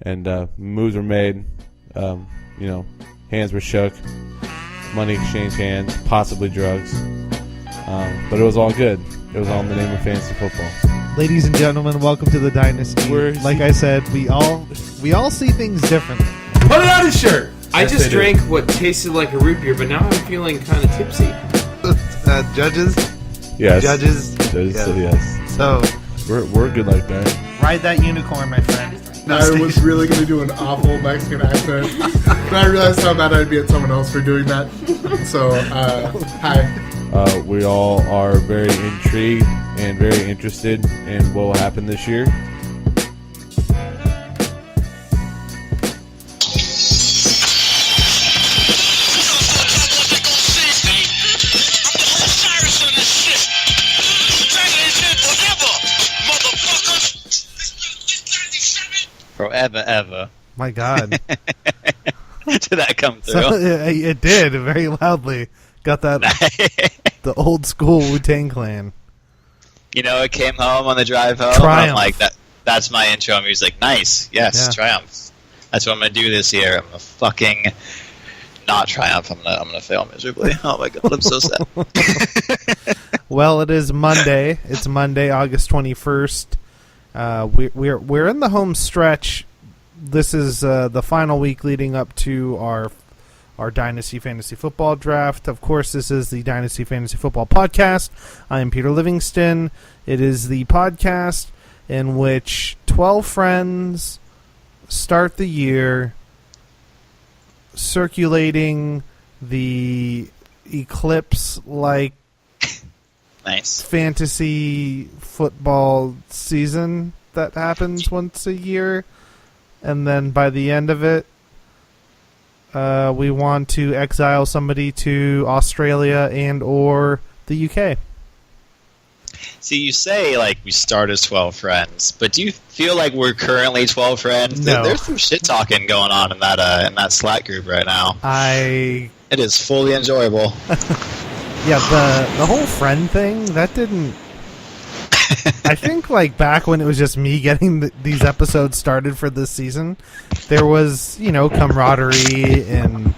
and moves were made. Hands were shook, money exchanged hands, possibly drugs. But it was all good. It was all in the name of fantasy football. Ladies and gentlemen, welcome to the Dynasty. Like I said, we all see things differently. Put it on his shirt. I just drank what tasted like a root beer, but now I'm feeling kind of tipsy. Judges? Yes. Judges? Yes. So, we're good like that. Ride that unicorn, my friend. I was really going to do an awful Mexican accent, but I realized how mad I'd be at someone else for doing that. So, hi. We all are very intrigued and very interested in what will happen this year. Forever, ever. My God. Did that come through? So, it did, very loudly. Got that, the old school Wu-Tang Clan. You know, it came home on the drive home. Triumph. I'm like, that's my intro music. Nice. Yes, Yeah. Triumph. That's what I'm going to do this year. I'm going to fucking not triumph. I'm gonna fail miserably. Oh my God, I'm so sad. Well, it is Monday. It's Monday, August 21st. We're in the home stretch. This is the final week leading up to our Dynasty Fantasy Football Draft. Of course, this is the Dynasty Fantasy Football Podcast. I am Peter Livingston. It is the podcast in which 12 friends start the year circulating the eclipse-like Nice. fantasy football season that happens once a year, and then by the end of it, we want to exile somebody to Australia and or the UK. See, you say like we start as 12 friends, but do you feel like we're currently 12 friends? No. There's some shit talking going on in that Slack group right now. It is fully enjoyable. Yeah, the whole friend thing, that didn't... I think, like, back when it was just me getting these episodes started for this season, there was, camaraderie and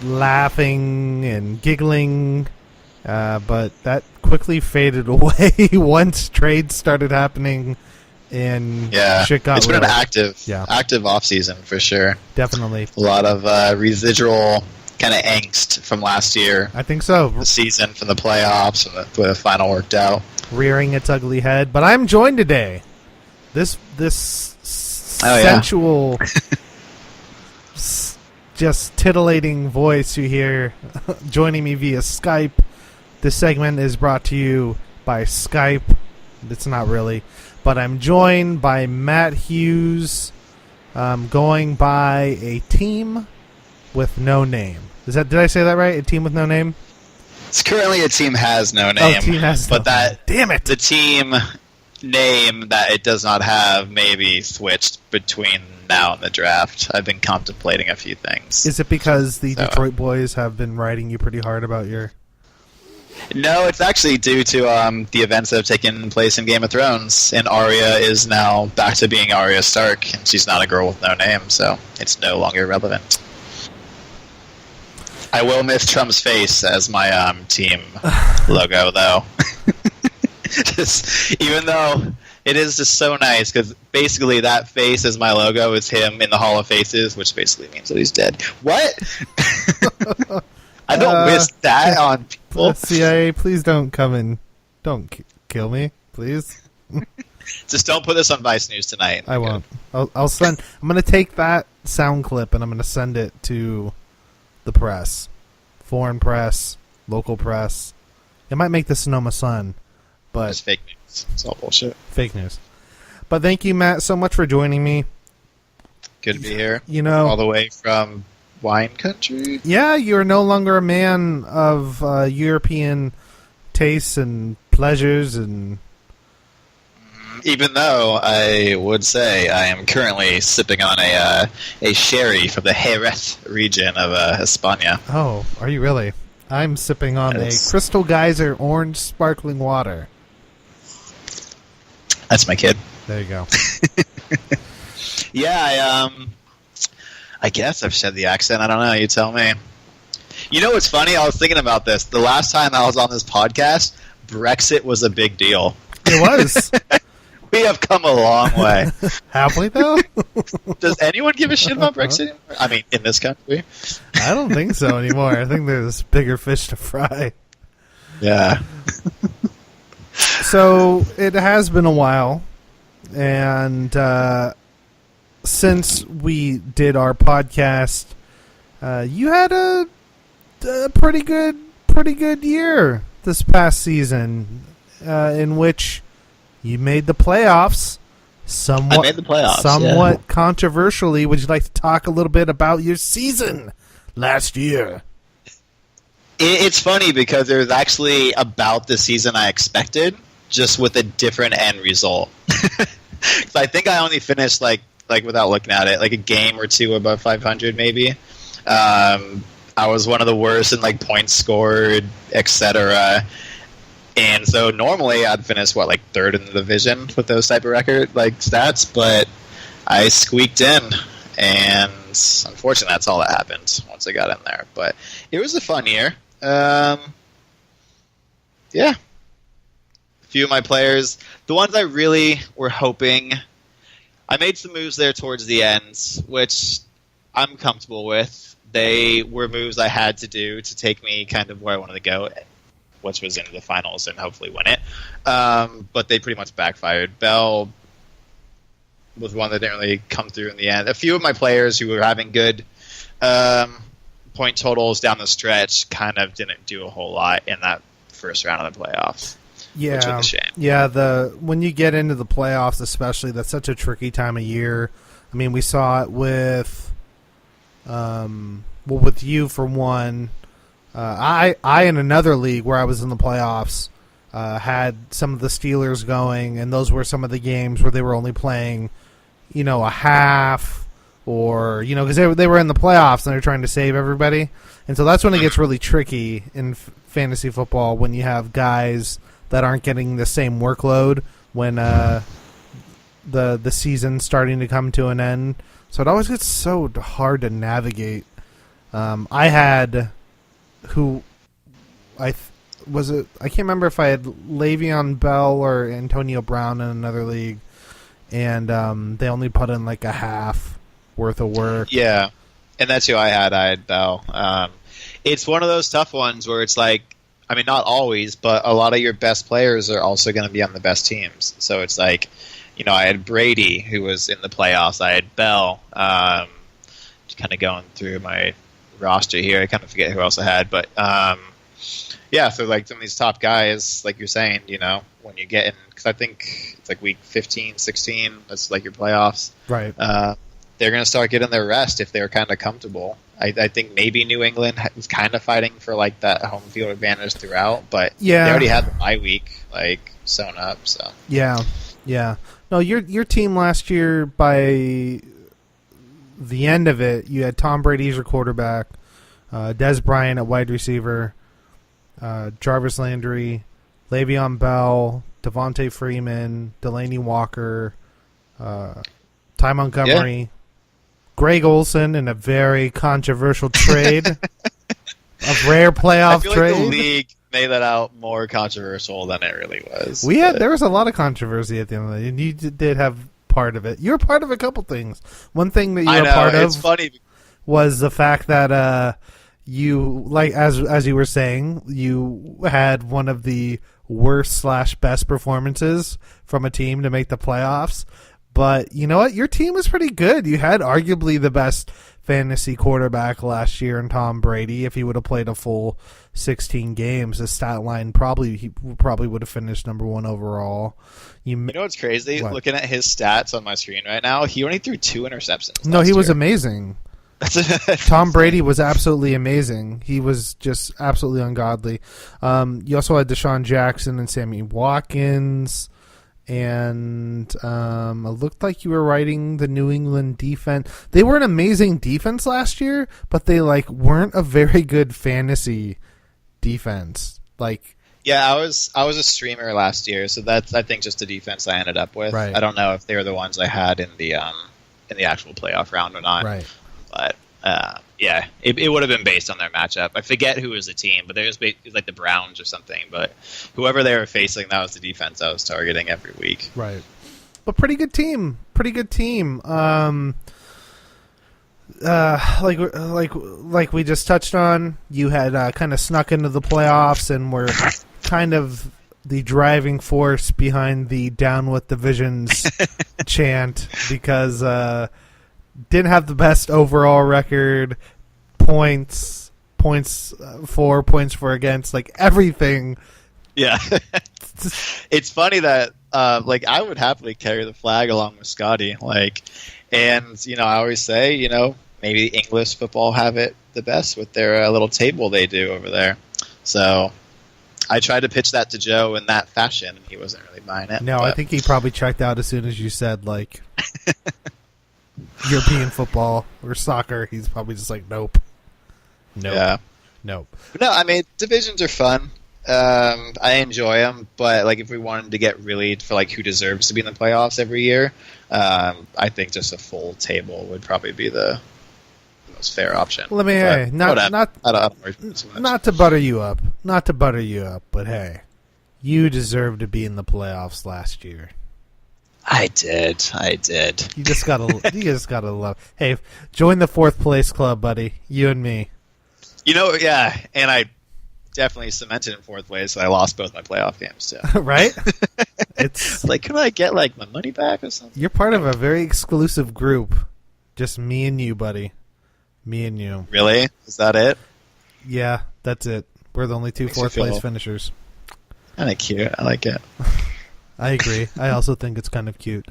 laughing and giggling, but that quickly faded away once trades started happening and shit got it's been real. an active off-season for sure. Definitely. A lot of residual kind of angst from last year. I think so. The season, from the playoffs, and the final worked out. Rearing its ugly head. But I'm joined today. This sensual, just titillating voice you hear joining me via Skype. This segment is brought to you by Skype. It's not really. But I'm joined by Matt Hughes, going by a team with no name. Did I say that right? A team with no name? It's currently a team has no name. Oh, team has but no name. Damn it! The team name that it does not have may be switched between now and the draft. I've been contemplating a few things. Is it because the Detroit boys have been writing you pretty hard about your... No, it's actually due to the events that have taken place in Game of Thrones, and Arya is now back to being Arya Stark, and she's not a girl with no name, so it's no longer relevant. I will miss Trump's face as my team logo, though. Even though it is just so nice, because basically that face as my logo is him in the Hall of Faces, which basically means that he's dead. What? I don't miss that on people. CIA, please don't come and don't kill me, please. Just don't put this on Vice News tonight. I won't. I'll send. I'm going to take that sound clip and I'm going to send it to the press, foreign press, local press. It might make the Sonoma Sun, but it's fake news. It's all bullshit. Fake news. But thank you, Matt, so much for joining me. Good to be here. All the way from wine country. Yeah, you're no longer a man of European tastes and pleasures, and even though I would say I am currently sipping on a sherry from the Jerez region of España. Oh, are you really? I'm sipping on a Crystal Geyser orange sparkling water. That's my kid. There you go. Yeah, I guess I've shed the accent. I don't know. You tell me. You know what's funny? I was thinking about this. The last time I was on this podcast, Brexit was a big deal. It was. We have come a long way. Have we, though? Does anyone give a shit about Brexit anymore? I mean, in this country? I don't think so anymore. I think there's bigger fish to fry. Yeah. So, it has been a while, and since we did our podcast, you had a pretty good year this past season, in which you made the playoffs. I made the playoffs. Somewhat controversially. Would you like to talk a little bit about your season last year? It's funny because it was actually about the season I expected, just with a different end result. I think I only finished like without looking at it, like a game or two above 500 maybe. I was one of the worst in like points scored, etc. And so normally I'd finish like third in the division with those type of record like stats, but I squeaked in, and unfortunately that's all that happened once I got in there. But it was a fun year. Yeah. A few of my players, the ones I really were hoping, I made some moves there towards the end, which I'm comfortable with. They were moves I had to do to take me kind of where I wanted to go, which was into the finals and hopefully win it. But they pretty much backfired. Bell was one that didn't really come through in the end. A few of my players who were having good point totals down the stretch kind of didn't do a whole lot in that first round of the playoffs. Yeah, which was a shame. Yeah. When you get into the playoffs, especially, that's such a tricky time of year. I mean, we saw it with, with you for one. I in another league where I was in the playoffs had some of the Steelers going, and those were some of the games where they were only playing, a half, or because they were in the playoffs and they're trying to save everybody, and so that's when it gets really tricky in fantasy football when you have guys that aren't getting the same workload when the season's starting to come to an end. So it always gets so hard to navigate. I had I can't remember if I had Le'Veon Bell or Antonio Brown in another league, and they only put in like a half worth of work. Yeah, and that's who I had. I had Bell. It's one of those tough ones where it's like, I mean, not always, but a lot of your best players are also going to be on the best teams. So it's like, I had Brady, who was in the playoffs. I had Bell. Just kind of going through my roster here. I kind of forget who else I had. But, yeah, so like some of these top guys, like you're saying, when you get in, because I think it's like week 15, 16, that's like your playoffs. Right. They're going to start getting their rest if they're kind of comfortable. I think maybe New England was kind of fighting for like that home field advantage throughout, but yeah, they already had the bye week like sewn up. So yeah. No, your team last year, by the end of it, you had Tom Brady as your quarterback, Des Bryant at wide receiver, Jarvis Landry, Le'Veon Bell, Devontae Freeman, Delaney Walker, Ty Montgomery, Greg Olsen in a very controversial trade, a rare playoff I feel trade. like the league made that out more controversial than it really was. There was a lot of controversy at the end of it, and you did have part of it. You were part of a couple things. One thing that you were part of funny. was the fact that you, like as you were saying, you had one of the worst/best performances from a team to make the playoffs. But you know what? Your team was pretty good. You had arguably the best fantasy quarterback last year in Tom Brady. If he would have played a full 16 games, the stat line he probably would have finished number one overall. You know what's crazy? What? Looking at his stats on my screen right now, he only threw 2 interceptions. No, he was year. amazing. Tom Brady was absolutely amazing. He was just absolutely ungodly. You also had Deshaun Jackson and Sammy Watkins. And it looked like you were riding the New England defense. They were an amazing defense last year, but they weren't a very good fantasy defense. Yeah, I was a streamer last year, so that's I think just the defense I ended up with. Right. I don't know if they were the ones I had in the actual playoff round or not. Right. But yeah, it would have been based on their matchup. I forget who was the team, but it was like the Browns or something. But whoever they were facing, that was the defense I was targeting every week. Right. But pretty good team. Pretty good team. Like we just touched on, you had kind of snuck into the playoffs and were kind of the driving force behind the down with divisions chant because didn't have the best overall record, points for, points for against, like everything. Yeah. It's funny that like I would happily carry the flag along with Scotty, like, and I always say maybe English football have it the best with their little table they do over there. So I tried to pitch that to Joe in that fashion, and he wasn't really buying it. No, I think he probably checked out as soon as you said like European football or soccer. He's probably just like nope. Yeah. Nope. No, I mean divisions are fun. I enjoy them, but like if we wanted to get really for like who deserves to be in the playoffs every year, I think just a full table would probably be the most fair option. Let me But not to butter you up, but hey, you deserve to be in the playoffs last year. I did. You just gotta love. Hey, join the 4th place club, buddy. You and me. Yeah, and I definitely cemented in 4th place, so I lost both my playoff games too. Right? It's like, can I get like my money back or something? You're part of a very exclusive group. Just me and you, buddy. Me and you. Really? Is that it? Yeah, that's it. We're the only two Makes you 4th place feel- finishers. Kind of cute. I like it. I agree. I also think it's kind of cute.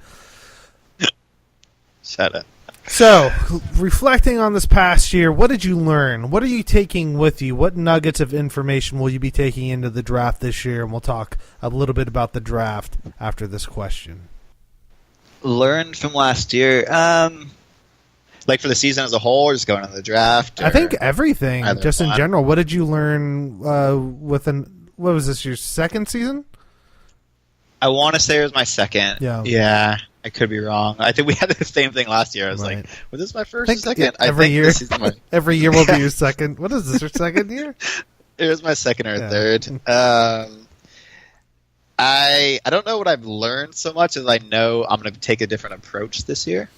Shut up. So, reflecting on this past year, what did you learn? What are you taking with you? What nuggets of information will you be taking into the draft this year? And we'll talk a little bit about the draft after this question. Learned from last year, like for the season as a whole, or just going into the draft? I think everything, just in one? general. What did you learn what was this, your second season? I want to say it was my second. Yeah. I could be wrong. I think we had the same thing last year. I was like, was this my first or second? Every year will be your Yeah. second. What is this, your second year? It was my second or third. I don't know what I've learned so much as I know I'm going to take a different approach this year.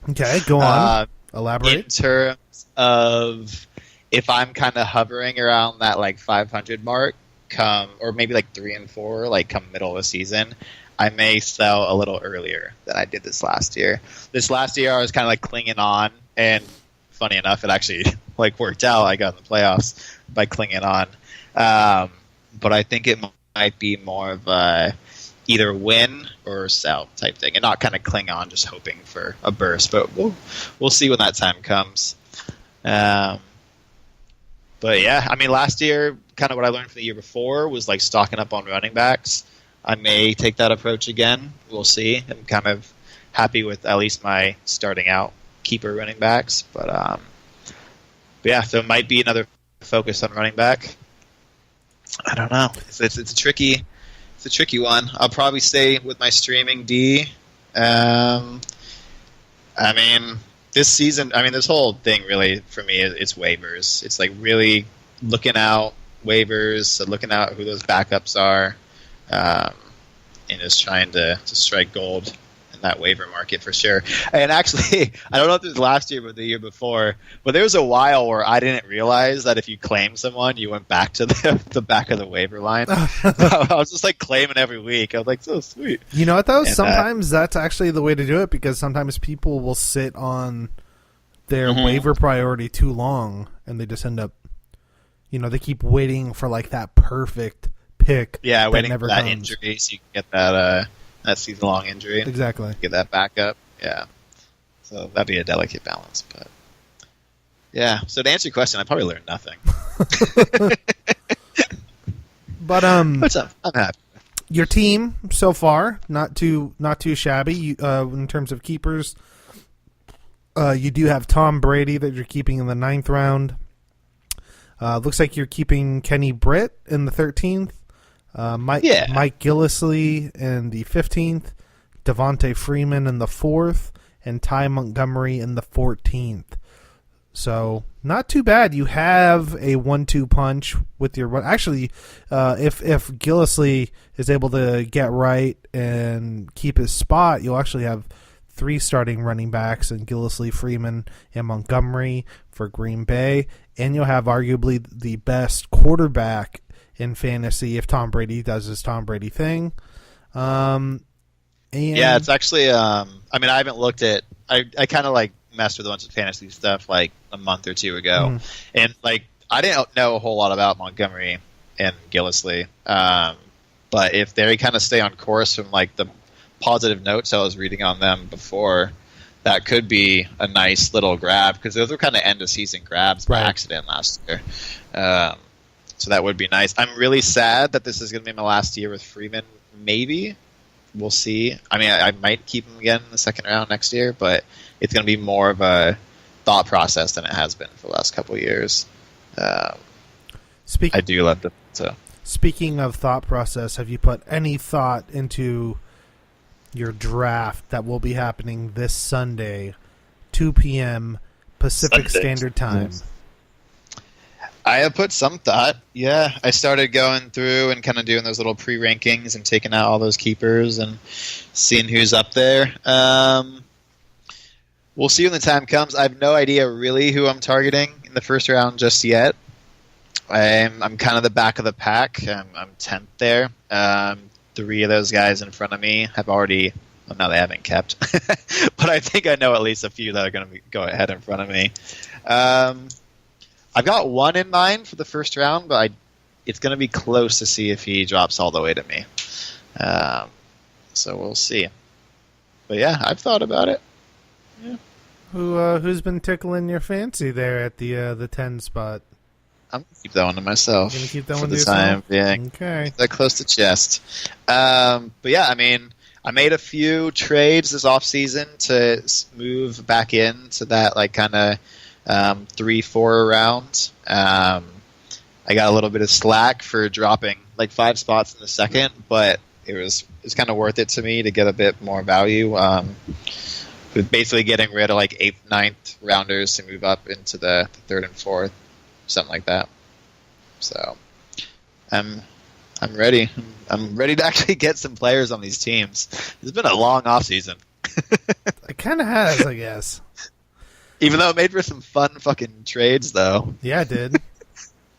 Okay, go on. Elaborate. In terms of if I'm kind of hovering around that like 500 mark, or maybe like 3 and 4, like come middle of the season, I may sell a little earlier than I did this last year. This last year, I was kind of like clinging on, and funny enough, it actually like worked out. I got in the playoffs by clinging on, but I think it might be more of a either win or sell type thing, and not kind of cling on, just hoping for a burst. But we'll see when that time comes. But yeah, I mean, last year, kind of what I learned from the year before was like stocking up on running backs. I may take that approach again. We'll see. I'm kind of happy with at least my starting out keeper running backs. But yeah, so it might be another focus on running back. I don't know. It's a tricky one. I'll probably stay with my streaming D. I mean, this whole thing really for me it's waivers. It's like really looking out waivers, looking out who those backups are. And is trying to strike gold in that waiver market for sure. And actually, I don't know if it was last year or the year before, but there was a while where I didn't realize that if you claim someone, you went back to the back of the waiver line. I was just like claiming every week. I was like, so sweet. You know what though? Sometimes that's actually the way to do it because sometimes people will sit on their waiver priority too long and they just end up, they keep waiting for like that perfect pick. Yeah, that waiting never for that comes. injury so you can get that season-long injury. Exactly. Get that back up. Yeah. So that'd be a delicate balance. But yeah, so to answer your question, I probably learned nothing. But What's up? I'm happy. Your team so far, not too shabby in terms of keepers. You do have Tom Brady that you're keeping in the 9th round. Looks like you're keeping Kenny Britt in the 13th. Mike Gillisley in the 15th. Devontae Freeman in the 4th. And Ty Montgomery in the 14th. So, not too bad. You have a 1-2 punch with your run. Actually, if Gillisley is able to get right and keep his spot, you'll actually have 3 starting running backs in Gillisley, Freeman, and Montgomery for Green Bay. And you'll have arguably the best quarterback in fantasy if Tom Brady does his Tom Brady thing. Yeah, it's actually. I haven't looked at. I kind of like messed with a bunch of fantasy stuff like a month or two ago, and like I didn't know a whole lot about Montgomery and Gillisley. But if they kind of stay on course from like the positive notes I was reading on them before, that could be a nice little grab because those were kind of end of season grabs by accident last year. So that would be nice. I'm really sad that this is going to be my last year with Freeman. Maybe. We'll see. I mean, I might keep him again in the second round next year, but it's going to be more of a thought process than it has been for the last couple of years. I do love them. So. Speaking of thought process, have you put any thought into your draft that will be happening this Sunday, 2 p.m. Pacific Standard Time? Yes. I have put some thought. Yeah, I started going through and kind of doing those little pre-rankings and taking out all those keepers and seeing who's up there. We'll see when the time comes. I have no idea really who I'm targeting in the first round just yet. I'm kind of the back of the pack. I'm 10th there. 3 of those guys in front of me have already... Well, no, they haven't kept. But I think I know at least a few that are going to go ahead in front of me. I've got one in mind for the first round, but it's going to be close to see if he drops all the way to me. So we'll see. But yeah, I've thought about it. Yeah. Who's been tickling your fancy there at the 10 spot? I'm going to keep that one to myself. You're going to keep that one for to the yourself? time being. Okay. Keep that close to chest. But yeah, I mean, I made a few trades this offseason to move back into that like kind of 3-4 rounds. I got a little bit of slack for dropping like 5 spots in the second, but it's kind of worth it to me to get a bit more value. With basically getting rid of like 8th, 9th rounders to move up into the 3rd and 4th, something like that. So I'm ready. I'm ready to actually get some players on these teams. It's been a long off season. It kind of has, I guess. Even though it made for some fun fucking trades, though. Yeah, it did.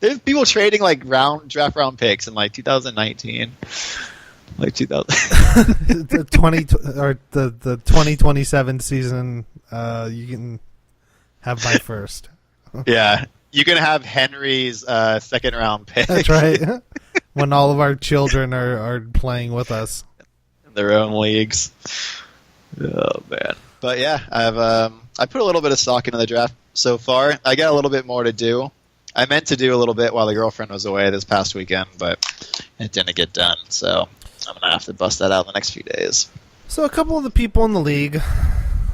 There's people trading like draft round picks in like 2019, like 2000. the 2027 season. You can have my first. Yeah, you can have Henry's second round pick. That's right. When all of our children are playing with us in their own leagues. Oh man. But yeah, I put a little bit of stock into the draft so far. I got a little bit more to do. I meant to do a little bit while the girlfriend was away this past weekend, but it didn't get done. So I'm going to have to bust that out in the next few days. So a couple of the people in the league,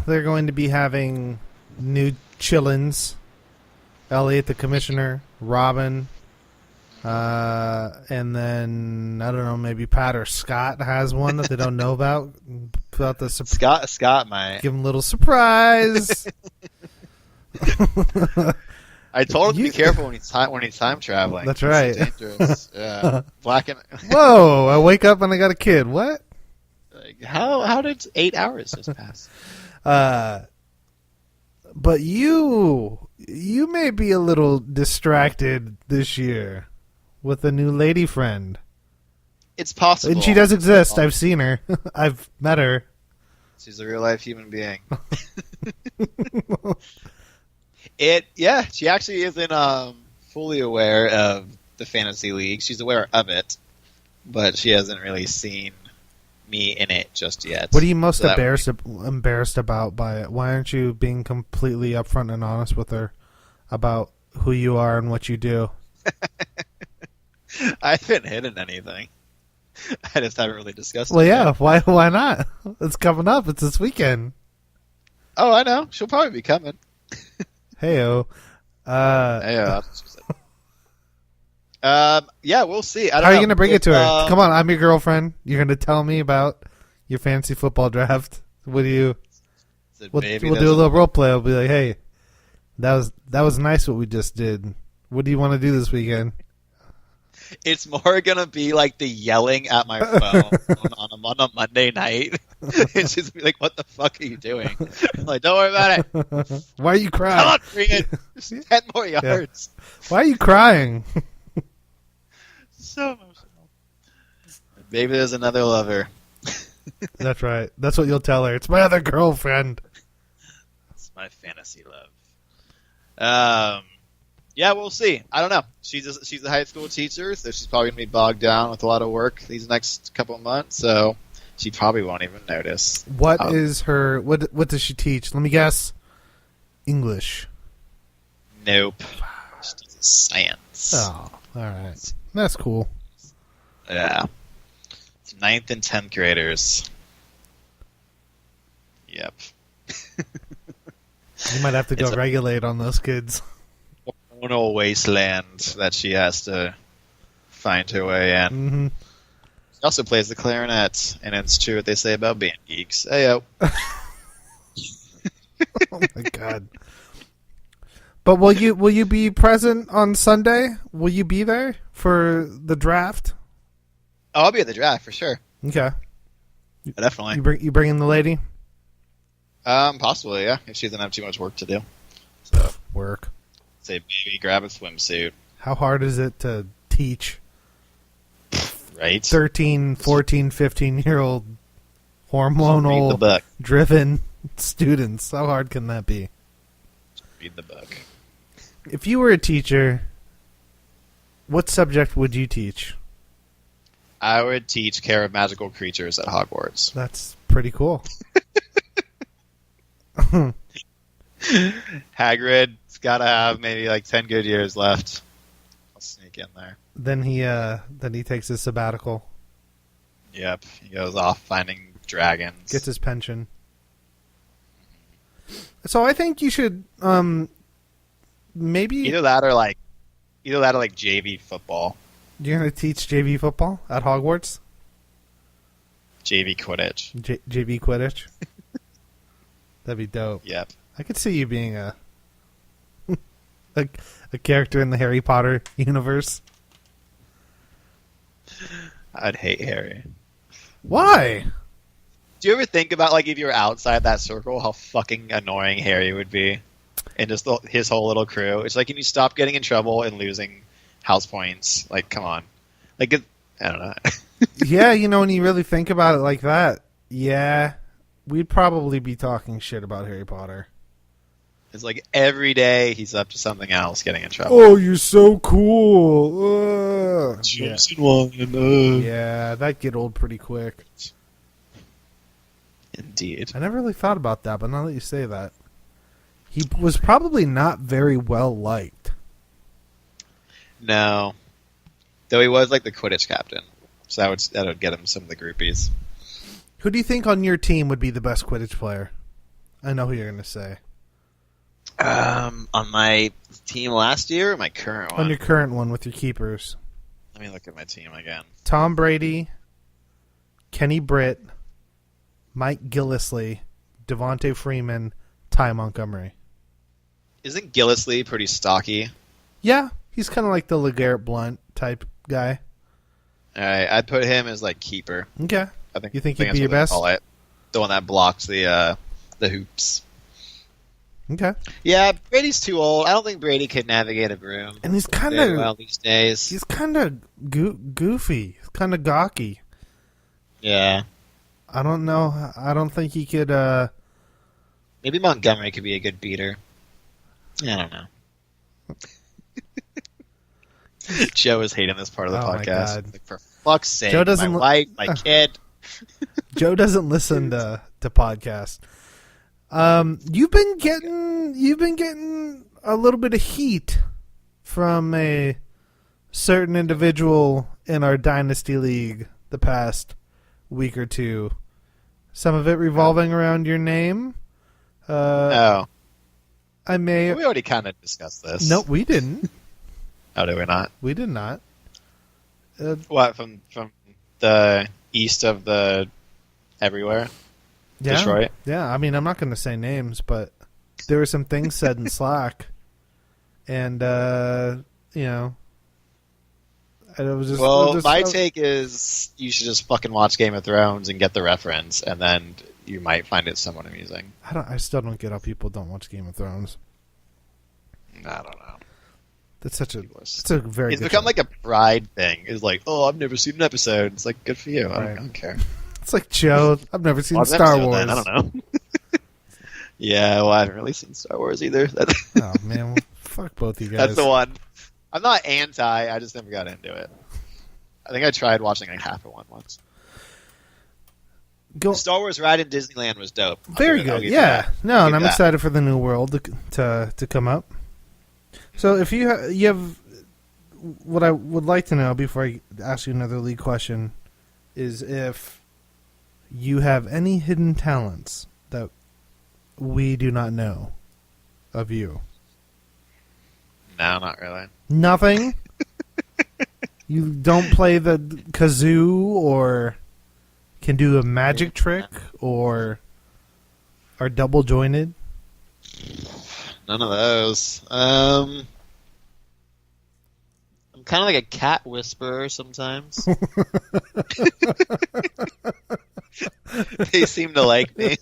they're going to be having new chillins. Elliot, the commissioner, Robin, and then, I don't know, maybe Pat or Scott has one that they don't know about. Scott might. Give him a little surprise. I told him to be careful when he's time traveling. That's right. It's dangerous. Yeah. Whoa! I wake up and I got a kid. What? Like, how did 8 hours just pass? But you may be a little distracted this year with a new lady friend. It's possible. And she does exist. I've seen her. I've met her. She's a real life human being. She actually isn't fully aware of the fantasy league. She's aware of it, but she hasn't really seen me in it just yet. What are you most embarrassed about by it? Why aren't you being completely upfront and honest with her about who you are and what you do? I haven't hidden anything. I just haven't really discussed it. Well, yeah. Why not? It's coming up. It's this weekend. Oh, I know. She'll probably be coming. Heyo. Heyo. Yeah, we'll see. I don't How are you know. going to bring it to her? If, Come on, I'm your girlfriend. You're going to tell me about your fantasy football draft. What do you? We'll do a little role play. I'll be like, hey, that was nice what we just did. What do you want to do this weekend? It's more gonna be like the yelling at my phone on a Monday night. It's just be like, "What the fuck are you doing?" I'm like, don't worry about it. Why are you crying? Come on, bring it. Just 10 more yards. Why are you crying? So emotional. Maybe there's another lover. That's right. That's what you'll tell her. It's my other girlfriend. It's my fantasy love. Yeah, we'll see. I don't know. She's a high school teacher, so she's probably gonna be bogged down with a lot of work these next couple of months. So she probably won't even notice. What is her? What does she teach? Let me guess. English. Nope. She teaches science. Oh, all right. That's cool. Yeah. It's 9th and 10th graders. Yep. You might have to go regulate on those kids. Hormonal wasteland that she has to find her way in. Mm-hmm. She also plays the clarinet, and it's true what they say about band geeks. Heyo. Oh my god! But will you be present on Sunday? Will you be there for the draft? Oh, I'll be at the draft for sure. Okay, Definitely. You bringing the lady? Possibly, yeah. If she doesn't have too much work to do. So, Work. say, baby, grab a swimsuit. How hard is it to teach Right? 13, 14, 15-year-old Read the hormonal book. driven students? How hard can that be? Read the book. If you were a teacher, what subject would you teach? I would teach care of magical creatures at Hogwarts. That's pretty cool. Hagrid's got to have maybe like 10 good years left. I'll sneak in there. Then he takes his sabbatical, Yep. He goes off finding dragons. gets his pension. So I think you should maybe Either that or like JV football. you're going to teach JV football at Hogwarts? JV Quidditch. JV Quidditch? That'd be dope. Yep. I could see you being a character in the Harry Potter universe. I'd hate Harry. Why? Do you ever think about, like, if you were outside that circle, how fucking annoying Harry would be? And just his whole little crew. It's like, can you stop getting in trouble and losing house points? Like, come on. Like, I don't know. Yeah, when you really think about it like that, yeah, we'd probably be talking shit about Harry Potter. It's like every day he's up to something else, getting in trouble. Oh, you're so cool. Yeah. Yeah, that'd get old pretty quick. Indeed. I never really thought about that, but now that you say that, he was probably not very well liked. No. Though he was like the Quidditch captain. So that would get him some of the groupies. Who do you think on your team would be the best Quidditch player? I know who you're going to say. On my team last year or my current one? On your current one with your keepers. Let me look at my team again. Tom Brady, Kenny Britt, Mike Gillisley, Devontae Freeman, Ty Montgomery. Isn't Gillisley pretty stocky? Yeah, he's kind of like the LeGarrette Blount type guy. Alright, I'd put him as like keeper. Okay. You think he'd that's be your what they best? call it. The one that blocks the hoops. Okay. Yeah, Brady's too old. I don't think Brady could navigate a broom. And he's kind very of well these days. He's kind of goofy. He's kind of gawky. Yeah. I don't know. I don't think he could. Maybe Montgomery could be a good beater. I don't know. Joe is hating this part of the Oh my podcast. God. Like, for fuck's sake, Joe doesn't my wife, my kid. Joe doesn't listen to podcasts. You've been getting a little bit of heat from a certain individual in our Dynasty League the past week or two. Some of it revolving around your name. Oh. I may. We already kind of discussed this. No, we didn't. Oh, did we not? We did not. What from the east of the everywhere? Yeah, Detroit? Yeah, I mean, I'm not going to say names, but there were some things said in Slack, and you know, and it was just. Well, my take is you should just fucking watch Game of Thrones and get the reference, and then you might find it somewhat amusing. I still don't get how people don't watch Game of Thrones. I don't know. That's such a. It's a very. It's good become show. like a pride thing. It's like, oh, I've never seen an episode. It's like, good for you. I Right. don't care. It's like Joe. I've never seen Well, Star episode, Wars. then, I don't know. Yeah, well, I haven't really seen Star Wars either. Oh man, well, fuck both you guys. That's the one. I'm not anti. I just never got into it. I think I tried watching like half of one once. Star Wars Ride in Disneyland was dope. Very good. Yeah. No, and I'm excited for the new world to come up. So if you have what I would like to know before I ask you another league question is if you have any hidden talents that we do not know of you. No, not really. Nothing? You don't play the kazoo or can do a magic trick or are double jointed? None of those. I'm kind of like a cat whisperer sometimes. They seem to like me.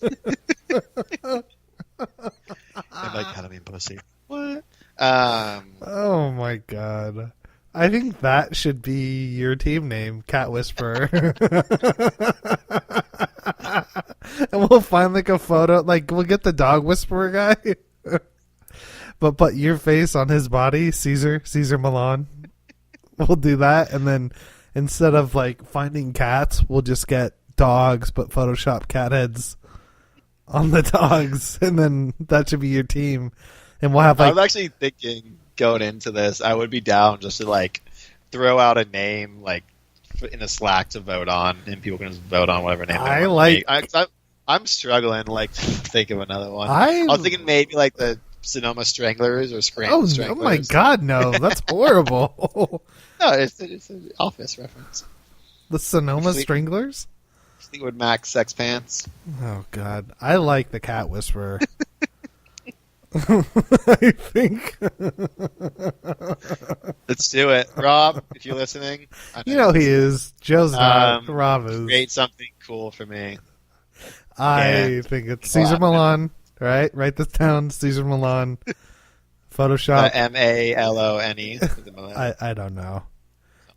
I'm like, I don't mean pussy. What? Oh my god. I think that should be your team name, Cat Whisperer. And we'll find like a photo, like we'll get the dog whisperer guy. But put your face on his body, Caesar Milan. We'll do that, and then instead of like finding cats, we'll just get dogs, but Photoshop cat heads on the dogs, and then that should be your team. And we'll have like. I'm actually thinking going into this, I would be down just to like throw out a name like in a Slack to vote on, and people can just vote on whatever name they want. I'm struggling like to think of another one. I was thinking maybe like the Sonoma Stranglers or Scranton Stranglers. Oh my god, no, that's horrible. No, it's an Office reference. The Sonoma Stranglers? I think it would Max Sex Pants. Oh god, I like the Cat Whisperer. I think. Let's do it, Rob. If you're listening, you know he is. Joe's not. Rob is. Create something cool for me. I think it's Caesar Milan. Right? Write this down. Caesar Milan. Photoshop. Malone. I don't know.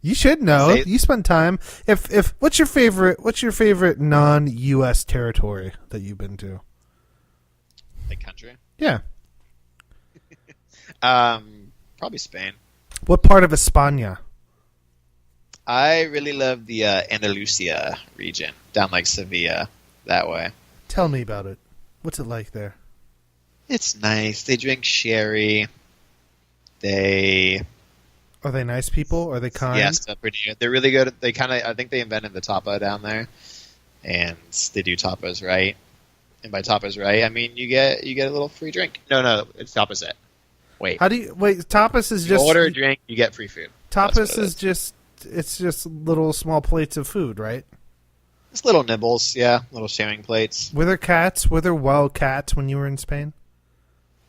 You should know. You spend time. If what's your favorite non-US territory that you've been to? Like country? Yeah. Probably Spain. What part of España? I really love the Andalusia region, down like Sevilla, that way. Tell me about it. What's it like there? It's nice. They drink sherry. Are they nice people? Are they kind? Yes, they're really good. I think they invented the tapa down there, and they do tapas right. And by tapas right, I mean you get a little free drink. No, it's the opposite. Wait. Tapas is just order a drink, you get free food. Tapas is just little small plates of food, right? It's little nibbles, yeah, little sharing plates. Were there cats? Were there wild cats when you were in Spain?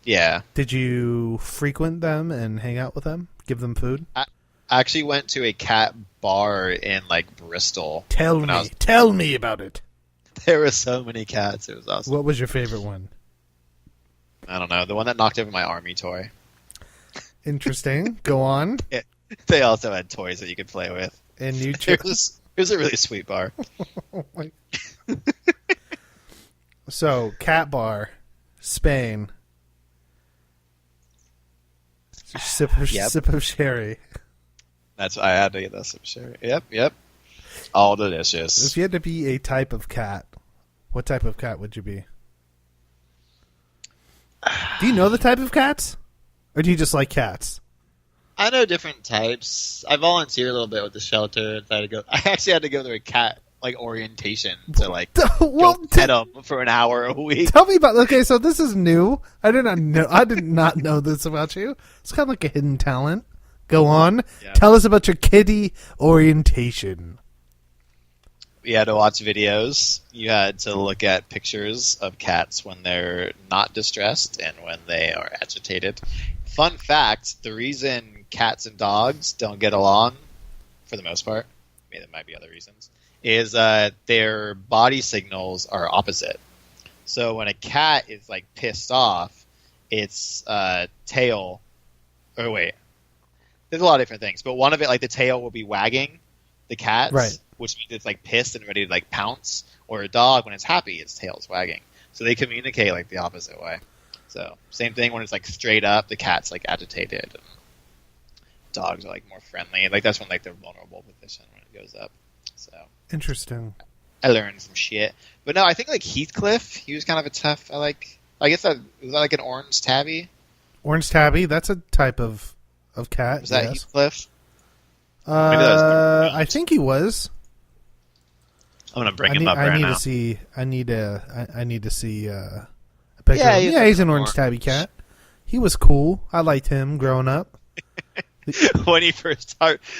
Yeah. Did you frequent them and hang out with them? Give them food? I actually went to a cat bar in like Bristol. Tell me about it. There were so many cats. It was awesome. What was your favorite one? I don't know. The one that knocked over my army toy. Interesting. Go on. Yeah. They also had toys that you could play with. And you It was a really sweet bar. Oh my. So, cat bar, Spain. Sip of sherry. That's I had to get that sip of sherry. Yep. All delicious. If you had to be a type of cat, what type of cat would you be? Do you know the type of cats? Or do you just like cats? I know different types. I volunteer a little bit with the shelter. I actually had to go to a cat orientation to go pet them for an hour a week. Tell me about. Okay, so this is new. I did not know this about you. It's kind of like a hidden talent. Go on. Yeah. Tell us about your kitty orientation. We had to watch videos. You had to look at pictures of cats when they're not distressed and when they are agitated. Fun fact, the reason cats and dogs don't get along, for the most part, maybe there might be other reasons, is their body signals are opposite. So when a cat is like pissed off, its tail, or wait, there's a lot of different things, but one of it, like the tail will be wagging the cat's, Right. which means it's like pissed and ready to like pounce, or a dog, when it's happy, its tail's wagging. So they communicate like the opposite way. So same thing when it's like straight up, the cat's like agitated, and dogs are like more friendly. Like that's when like they're vulnerable position when it goes up. So Interesting. I learned some shit. But no, I think like Heathcliff, he was kind of a tough. I guess that was that like an orange tabby. Orange tabby, that's a type of cat. Was that yes. Heathcliff? Maybe that was I think he was. I'm gonna bring him up right now. I need to see a picture. Yeah, Yeah, he's an orange tabby cat. He was cool. I liked him growing up. When you first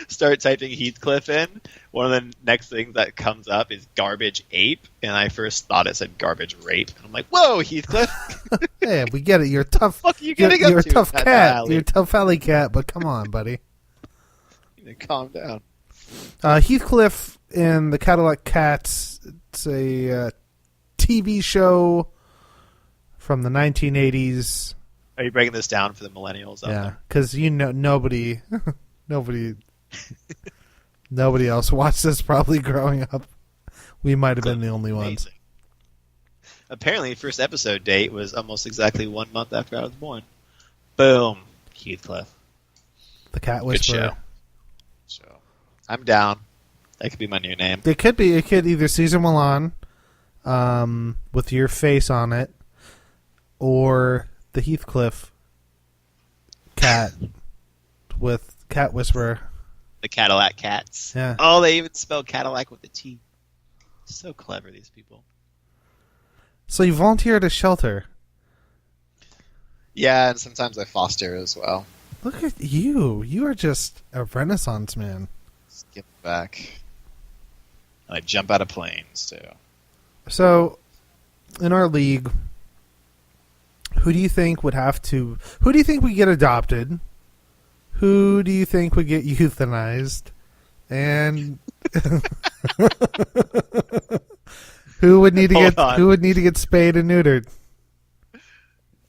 start typing Heathcliff in, one of the next things that comes up is garbage ape, and I first thought it said garbage rape. And I'm like, whoa, Heathcliff! Yeah, we get it. You're tough. Fuck you You're, getting up you're a to tough at the cat. alley? You're a tough alley cat. But come on, buddy. You need to calm down. Heathcliff in the Cadillac Cats. It's a TV show from the 1980s. Are you breaking this down for the millennials? out Yeah, there? because nobody else watched this probably growing up. We might have been the only ones. Amazing. Apparently, first episode date was almost exactly 1 month after I was born. Boom, Heathcliff. The Cat Good Whisperer. show. So, I'm down. That could be my new name. It could be. It could either Caesar Milan, with your face on it, or the Heathcliff cat with Cat Whisperer. The Cadillac Cats. Yeah. Oh, they even spell Cadillac with a T. So clever, these people. So you volunteer at a shelter. Yeah, and sometimes I foster as well. Look at you. You are just a Renaissance man. Skip back. And I jump out of planes, too. So, in our league, who do you think would get adopted? Who do you think would get euthanized? And who would need to get spayed and neutered?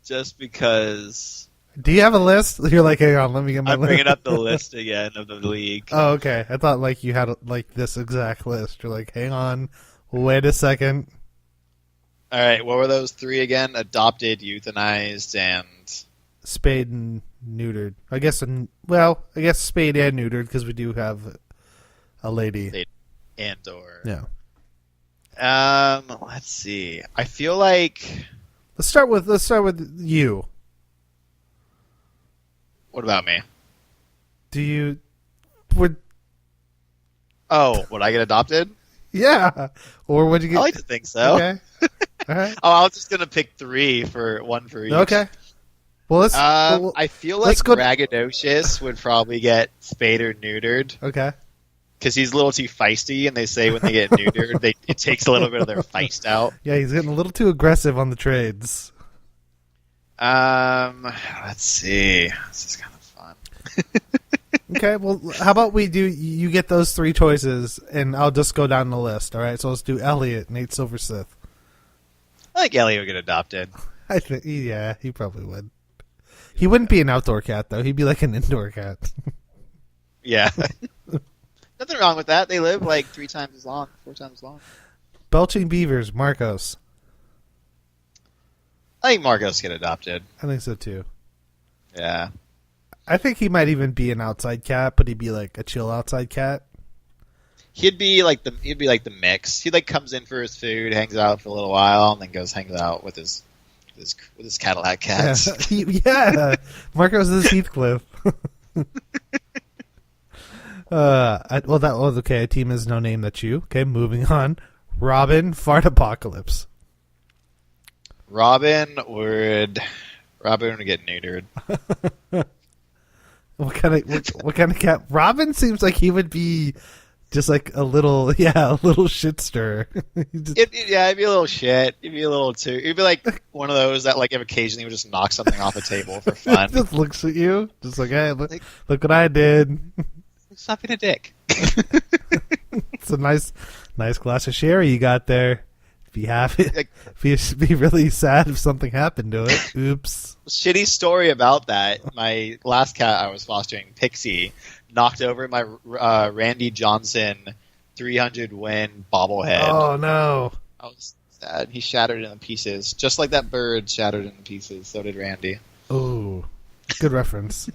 Just because Do you have a list? You're like, hang on, let me get my I'm list. bringing up the list again of the league. Oh, okay. I thought like you had like this exact list. You're like, hang on, wait a second. All right, what were those three again? Adopted, euthanized, and Spayed and neutered. I guess spayed and neutered because we do have a lady. or Yeah. Let's see. I feel like. Let's start with you. What about me? Would I get adopted? yeah, or would you get? I like to think so. Okay. All right. Oh, I was just gonna pick one for each. Okay. Well, let's. I feel like let's go- Braggadocious would probably get spayed or neutered Okay. because he's a little too feisty, and they say when they get neutered, it takes a little bit of their feist out. Yeah, he's getting a little too aggressive on the trades. Let's see. This is kind of fun. Okay, well, how about you get those three choices, and I'll just go down the list, all right? So let's do Elliot, Nate Silversith. I think Ellie would get adopted. I think, yeah, he probably would. He wouldn't be an outdoor cat, though. He'd be like an indoor cat. Yeah. Nothing wrong with that. They live like 4 times as long. Belching Beavers, Marcos. I think Marcos get adopted. I think so, too. Yeah. I think he might even be an outside cat, but he'd be like a chill outside cat. He'd be like the mix. He like comes in for his food, hangs out for a little while, and then hangs out with his Cadillac cats. Yeah. Marcos is Heathcliff. That was okay. A team is no name that's you. Okay, moving on. Robin, Fart Apocalypse. Robin would get neutered. What kind of cat? Robin seems like he would be just like a little shit stirrer. It'd be a little shit. It'd be a little too. It'd be like one of those that like if occasionally would just knock something off a table for fun. Just looks at you, just like, hey, look what I did. Stop being a dick. It's a nice glass of sherry you got there. Be happy. Be really sad if something happened to it. Oops. Shitty story about that. My last cat I was fostering, Pixie, knocked over my Randy Johnson 300 win bobblehead. Oh no! I was sad. He shattered into pieces, just like that bird shattered into pieces. So did Randy. Oh, good reference.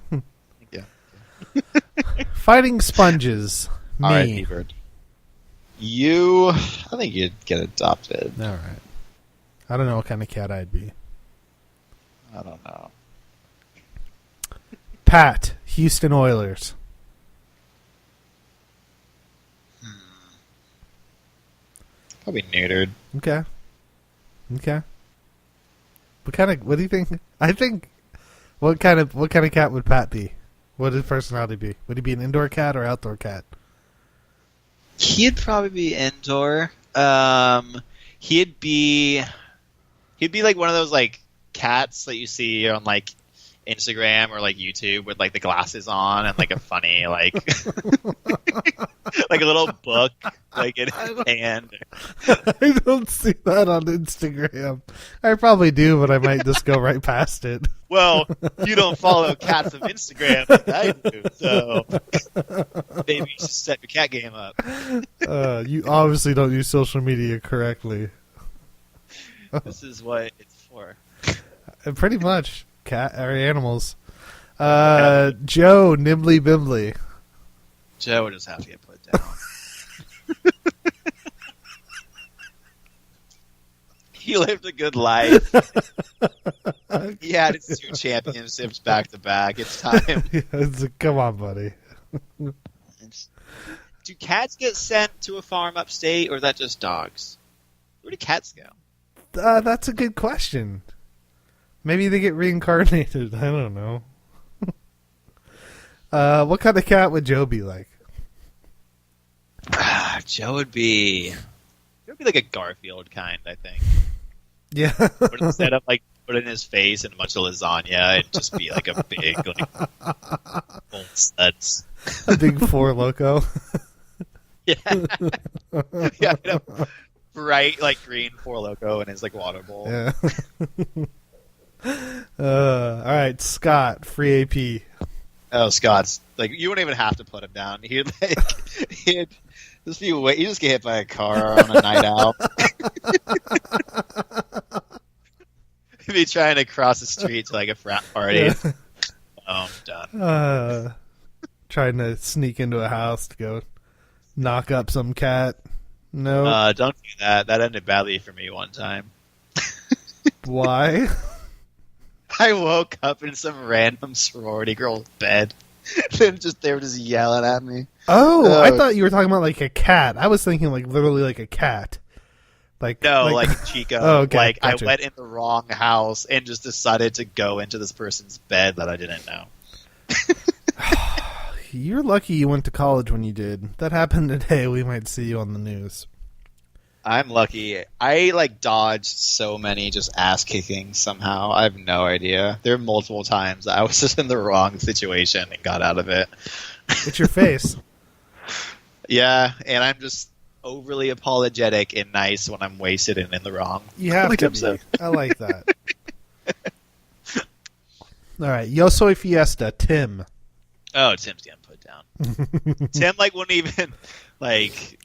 Yeah. Fighting sponges. All right, Me. bird. I think you'd get adopted. All right. I don't know what kind of cat I'd be. I don't know. Pat, Houston Oilers. Probably neutered. Okay. What do you think? I think. What kind of cat would Pat be? What would his personality be? Would he be an indoor cat or outdoor cat? He'd probably be indoor. He'd be like one of those like cats that you see on like Instagram or like YouTube with like the glasses on and like a funny like like a little book like in his hand. I don't see that on Instagram. I probably do, but I might just go right past it. Well, you don't follow cats on Instagram like I do, so maybe you should step your cat game up. You obviously don't use social media correctly. This is what it's for. Pretty much. Cat or animals. Joe, Nimbly Bimbly. Joe would just have to get put down. He lived a good life. He had his 2 championships back to back. It's time. Come on, buddy. Do cats get sent to a farm upstate, or is that just dogs? Where do cats go? That's a good question. Maybe they get reincarnated. I don't know. What kind of cat would Joe be like? Joe would be like a Garfield kind, I think. Yeah. But instead of like put in his face and a bunch of lasagna, it'd just be like a big like full studs. A big Four Loco. Yeah. Yeah. Bright like green Four Loco in his like water bowl. Yeah. All right, Scott, free AP. Oh, Scott's like you wouldn't even have to put him down. He'd just be he just get hit by a car on a night out. He'd be trying to cross the street to like a frat party. Oh, I'm done. Trying to sneak into a house to go knock up some cat. No. Don't do that. That ended badly for me one time. Why? I woke up in some random sorority girl's bed. They were just yelling at me. Oh, I thought you were talking about like a cat. I was thinking like literally like a cat. Like Chico. Oh, okay, like gotcha. I went in the wrong house and just decided to go into this person's bed that I didn't know. You're lucky you went to college when you did. That happened today. We might see you on the news. I'm lucky. I like dodged so many just ass kicking somehow. I have no idea. There are multiple times I was just in the wrong situation and got out of it. It's your face. Yeah, and I'm just overly apologetic and nice when I'm wasted and in the wrong. You have to be. I like that. All right, Yo Soy Fiesta, Tim. Oh, Tim's getting put down. Tim wouldn't even like.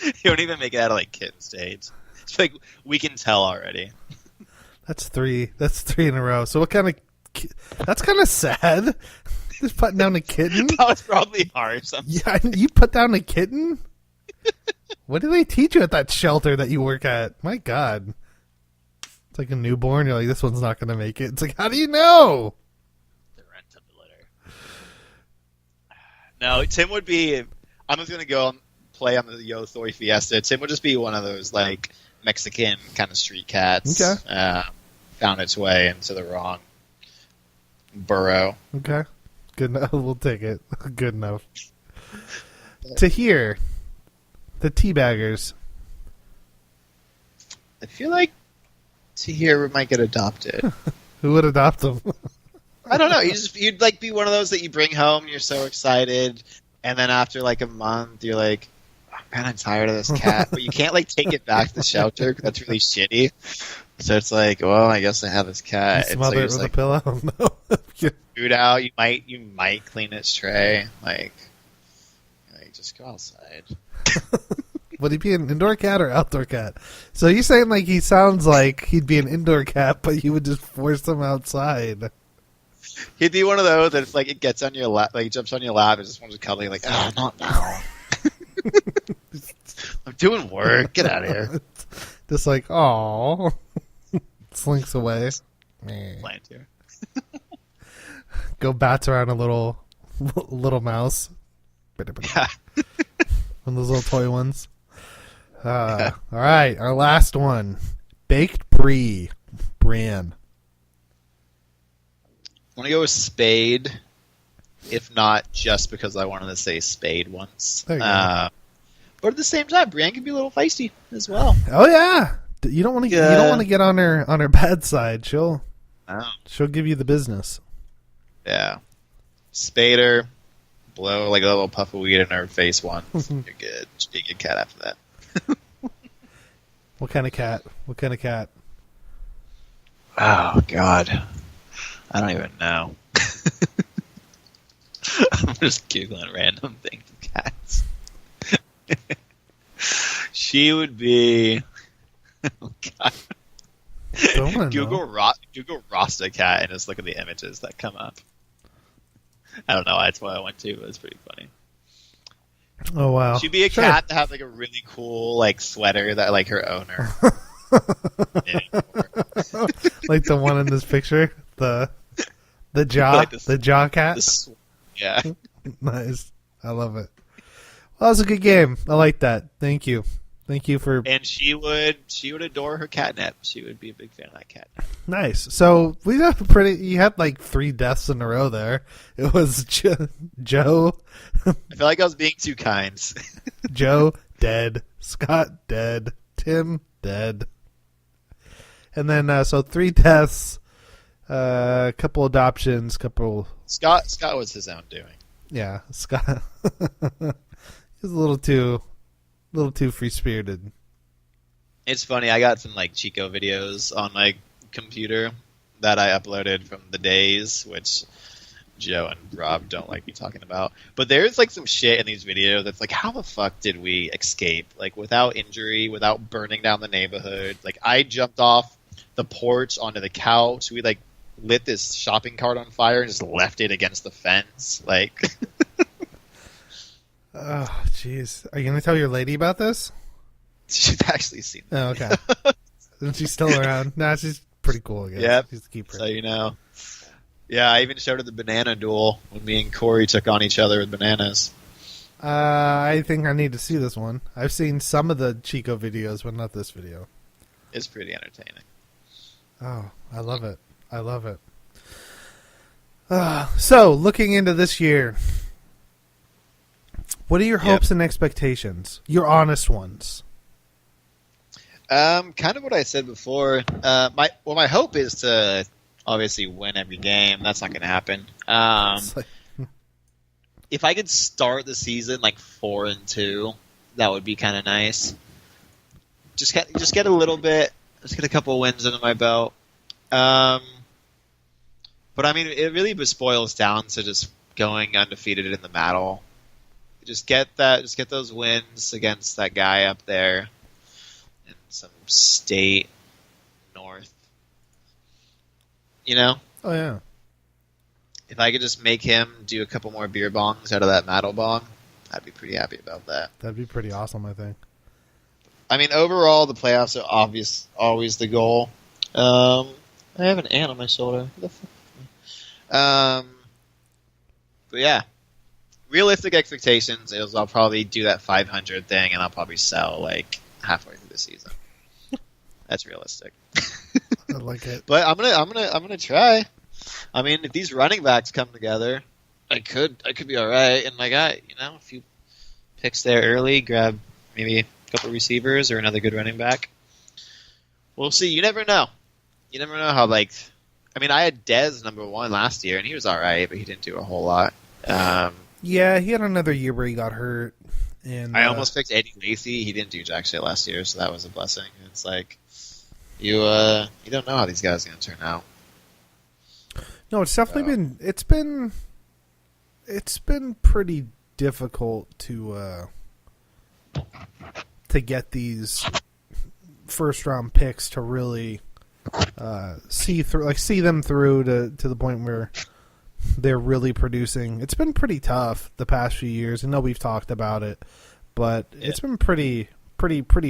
He won't even make it out of like kitten stage. It's like we can tell already. That's 3. That's 3 in a row. So what kind of? That's kind of sad. Just putting down a kitten. That was probably harsh. Yeah, you put down a kitten. What do they teach you at that shelter that you work at? My God, it's like a newborn. You're like, this one's not going to make it. It's like, how do you know? The rent of the litter. No, Tim would be. I'm just going to go play on the Yo Soy Fiesta. Tim would just be one of those like Mexican kind of street cats. Okay. Found its way into the wrong Burrow. Okay. Good enough. We'll take it. Good enough. To hear the Teabaggers. I feel like Tahir might get adopted. Who would adopt them? I don't know. You'd like be one of those that you bring home. You're so excited, and then after like a month, you're like, I'm kind of tired of this cat, but you can't like take it back to the shelter because that's really shitty. So it's like, well, I guess I have this cat. You smother it with a pillow? No. Food out. You might clean its tray. Like just go outside. Would he be an indoor cat or outdoor cat? So you're saying like he sounds like he'd be an indoor cat, but you would just force him outside. He'd be one of those that it's like it gets on your lap, like he jumps on your lap and just wants to cuddle you, like, oh, not now. I'm doing work. Get out of here. Just like, oh, slinks away. Plant here. Go bats around a little mouse. Yeah. One of those little toy ones. All right, our last one, baked brie, Bran. I want to go with Spade, if not just because I wanted to say Spade once. There you go. But at the same time, Brienne can be a little feisty as well. Oh yeah, you don't want to. You don't want to get on her bad side. She'll give you the business. Yeah, Spader, blow like a little puff of weed in her face once. You're good. She'll be a good cat after that. What kind of cat? Oh God, I don't even know. I'm just googling random things of cats. She would be. Oh God. Google Rasta cat and just look at the images that come up. I don't know. That's what I went to, but it's pretty funny. Oh wow. She'd be a cat that has like a really cool like sweater that like her owner. Like the one in this picture, the jaw, like the jaw cat. Yeah. Nice. I love it. Well, that was a good game. I like that. Thank you for. And she would adore her catnip. She would be a big fan of that cat. Nice. So we have you had like 3 deaths in a row there. It was Joe. I feel like I was being too kind. Joe dead. Scott dead. Tim dead. And then so 3 deaths, a couple adoptions, Scott was his own doing. Yeah, Scott. He was a little too free spirited. It's funny. I got some like Chico videos on my computer that I uploaded from the days, which Joe and Rob don't like me talking about. But there's like some shit in these videos that's like, how the fuck did we escape? Like without injury, without burning down the neighborhood. Like I jumped off the porch onto the couch. We like lit this shopping cart on fire and just left it against the fence. Like. Oh, jeez. Are you going to tell your lady about this? She's actually seen it. Oh, okay. Isn't she still around? Nah, she's pretty cool, I guess. Yep. She's a keeper. So you know. Yeah, I even showed her the banana duel when me and Corey took on each other with bananas. I think I need to see this one. I've seen some of the Chico videos, but not this video. It's pretty entertaining. Oh, I love it. So, looking into this year, what are your hopes and expectations? Your honest ones. Kind of what I said before. My hope is to obviously win every game. That's not going to happen. If I could start the season like 4-2, that would be kind of nice. Just get a little bit. Just get a couple wins under my belt. But I mean, it really just boils down to just going undefeated in the Mattel. Just get those wins against that guy up there in some state north. You know? Oh, yeah. If I could just make him do a couple more beer bongs out of that Mattel bong, I'd be pretty happy about that. That'd be pretty awesome, I think. I mean, overall, the playoffs are always the goal. I have an ant on my shoulder. What the fuck? But yeah. Realistic expectations is I'll probably do that 500 thing and I'll probably sell like halfway through the season. That's realistic. I like it. But I'm gonna try. I mean, if these running backs come together, I could be all right. And I got a few picks there early. Grab maybe a couple receivers or another good running back. We'll see. You never know. You never know how I had Dez number 1 last year, and he was all right, but he didn't do a whole lot. Yeah, he had another year where he got hurt. And I almost picked Eddie Lacy. He didn't do jack shit last year, so that was a blessing. It's like you don't know how these guys are going to turn out. No, it's definitely been pretty difficult to get these first round picks to really see them through to the point where they're really producing. It's been pretty tough the past few years. I know we've talked about it, but it's been pretty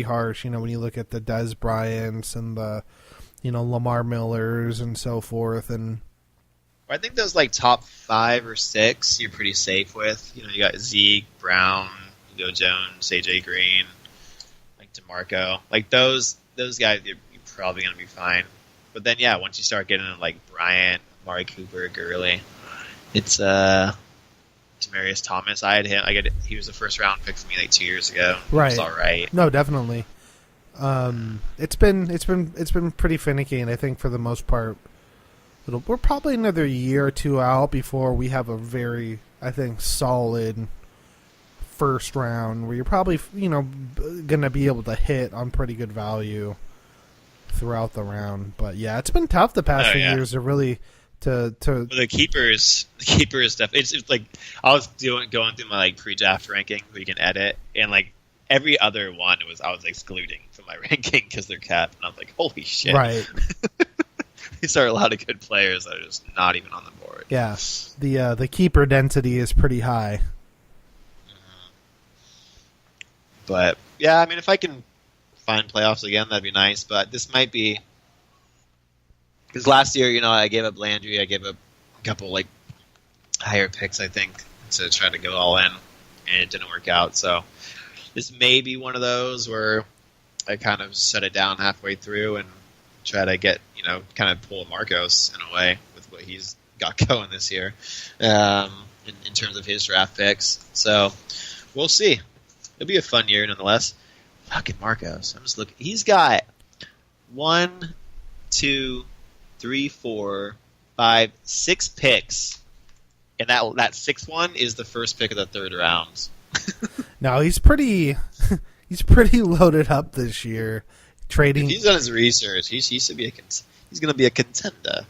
harsh. When you look at the Dez Bryants and the Lamar Millers and so forth, and I think those top 5 or 6 you're pretty safe with. You got Zeke, Brown, Julio Jones, AJ Green, DeMarco. Those guys, you're probably going to be fine. But then, once you start getting into Bryant, Amari Cooper, Gurley, it's Demaryius Thomas. I had him. He was a first round pick for me 2 years ago. Right. He was all right. No, definitely. It's been pretty finicky, and I think for the most part, we're probably another year or two out before we have a very, I think, solid first round where you're probably going to be able to hit on pretty good value throughout the round. But yeah, it's been tough the past few years to really to the keepers stuff. It's I was going through my pre-draft ranking where you can edit, and every other one I was excluding from my ranking because they're capped, and I was like, holy shit! Right. These are a lot of good players that are just not even on the board. Yeah, the keeper density is pretty high. But yeah, I mean, if I can find playoffs again, that'd be nice. But this might be because last year, I gave up Landry, I gave up a couple higher picks, I think, to try to go all in, and it didn't work out. So this may be one of those where I kind of shut it down halfway through and try to get kind of pull Marcos in a way with what he's got going this year in terms of his draft picks. So we'll see. It'll be a fun year nonetheless. Fucking Marcos. I'm just looking. He's got 1, 2, 3, 4, 5, 6 picks, and that sixth one is the first pick of the third round. No, he's pretty loaded up this year. Trading. If he's done his research, he should be he's going to be a contender.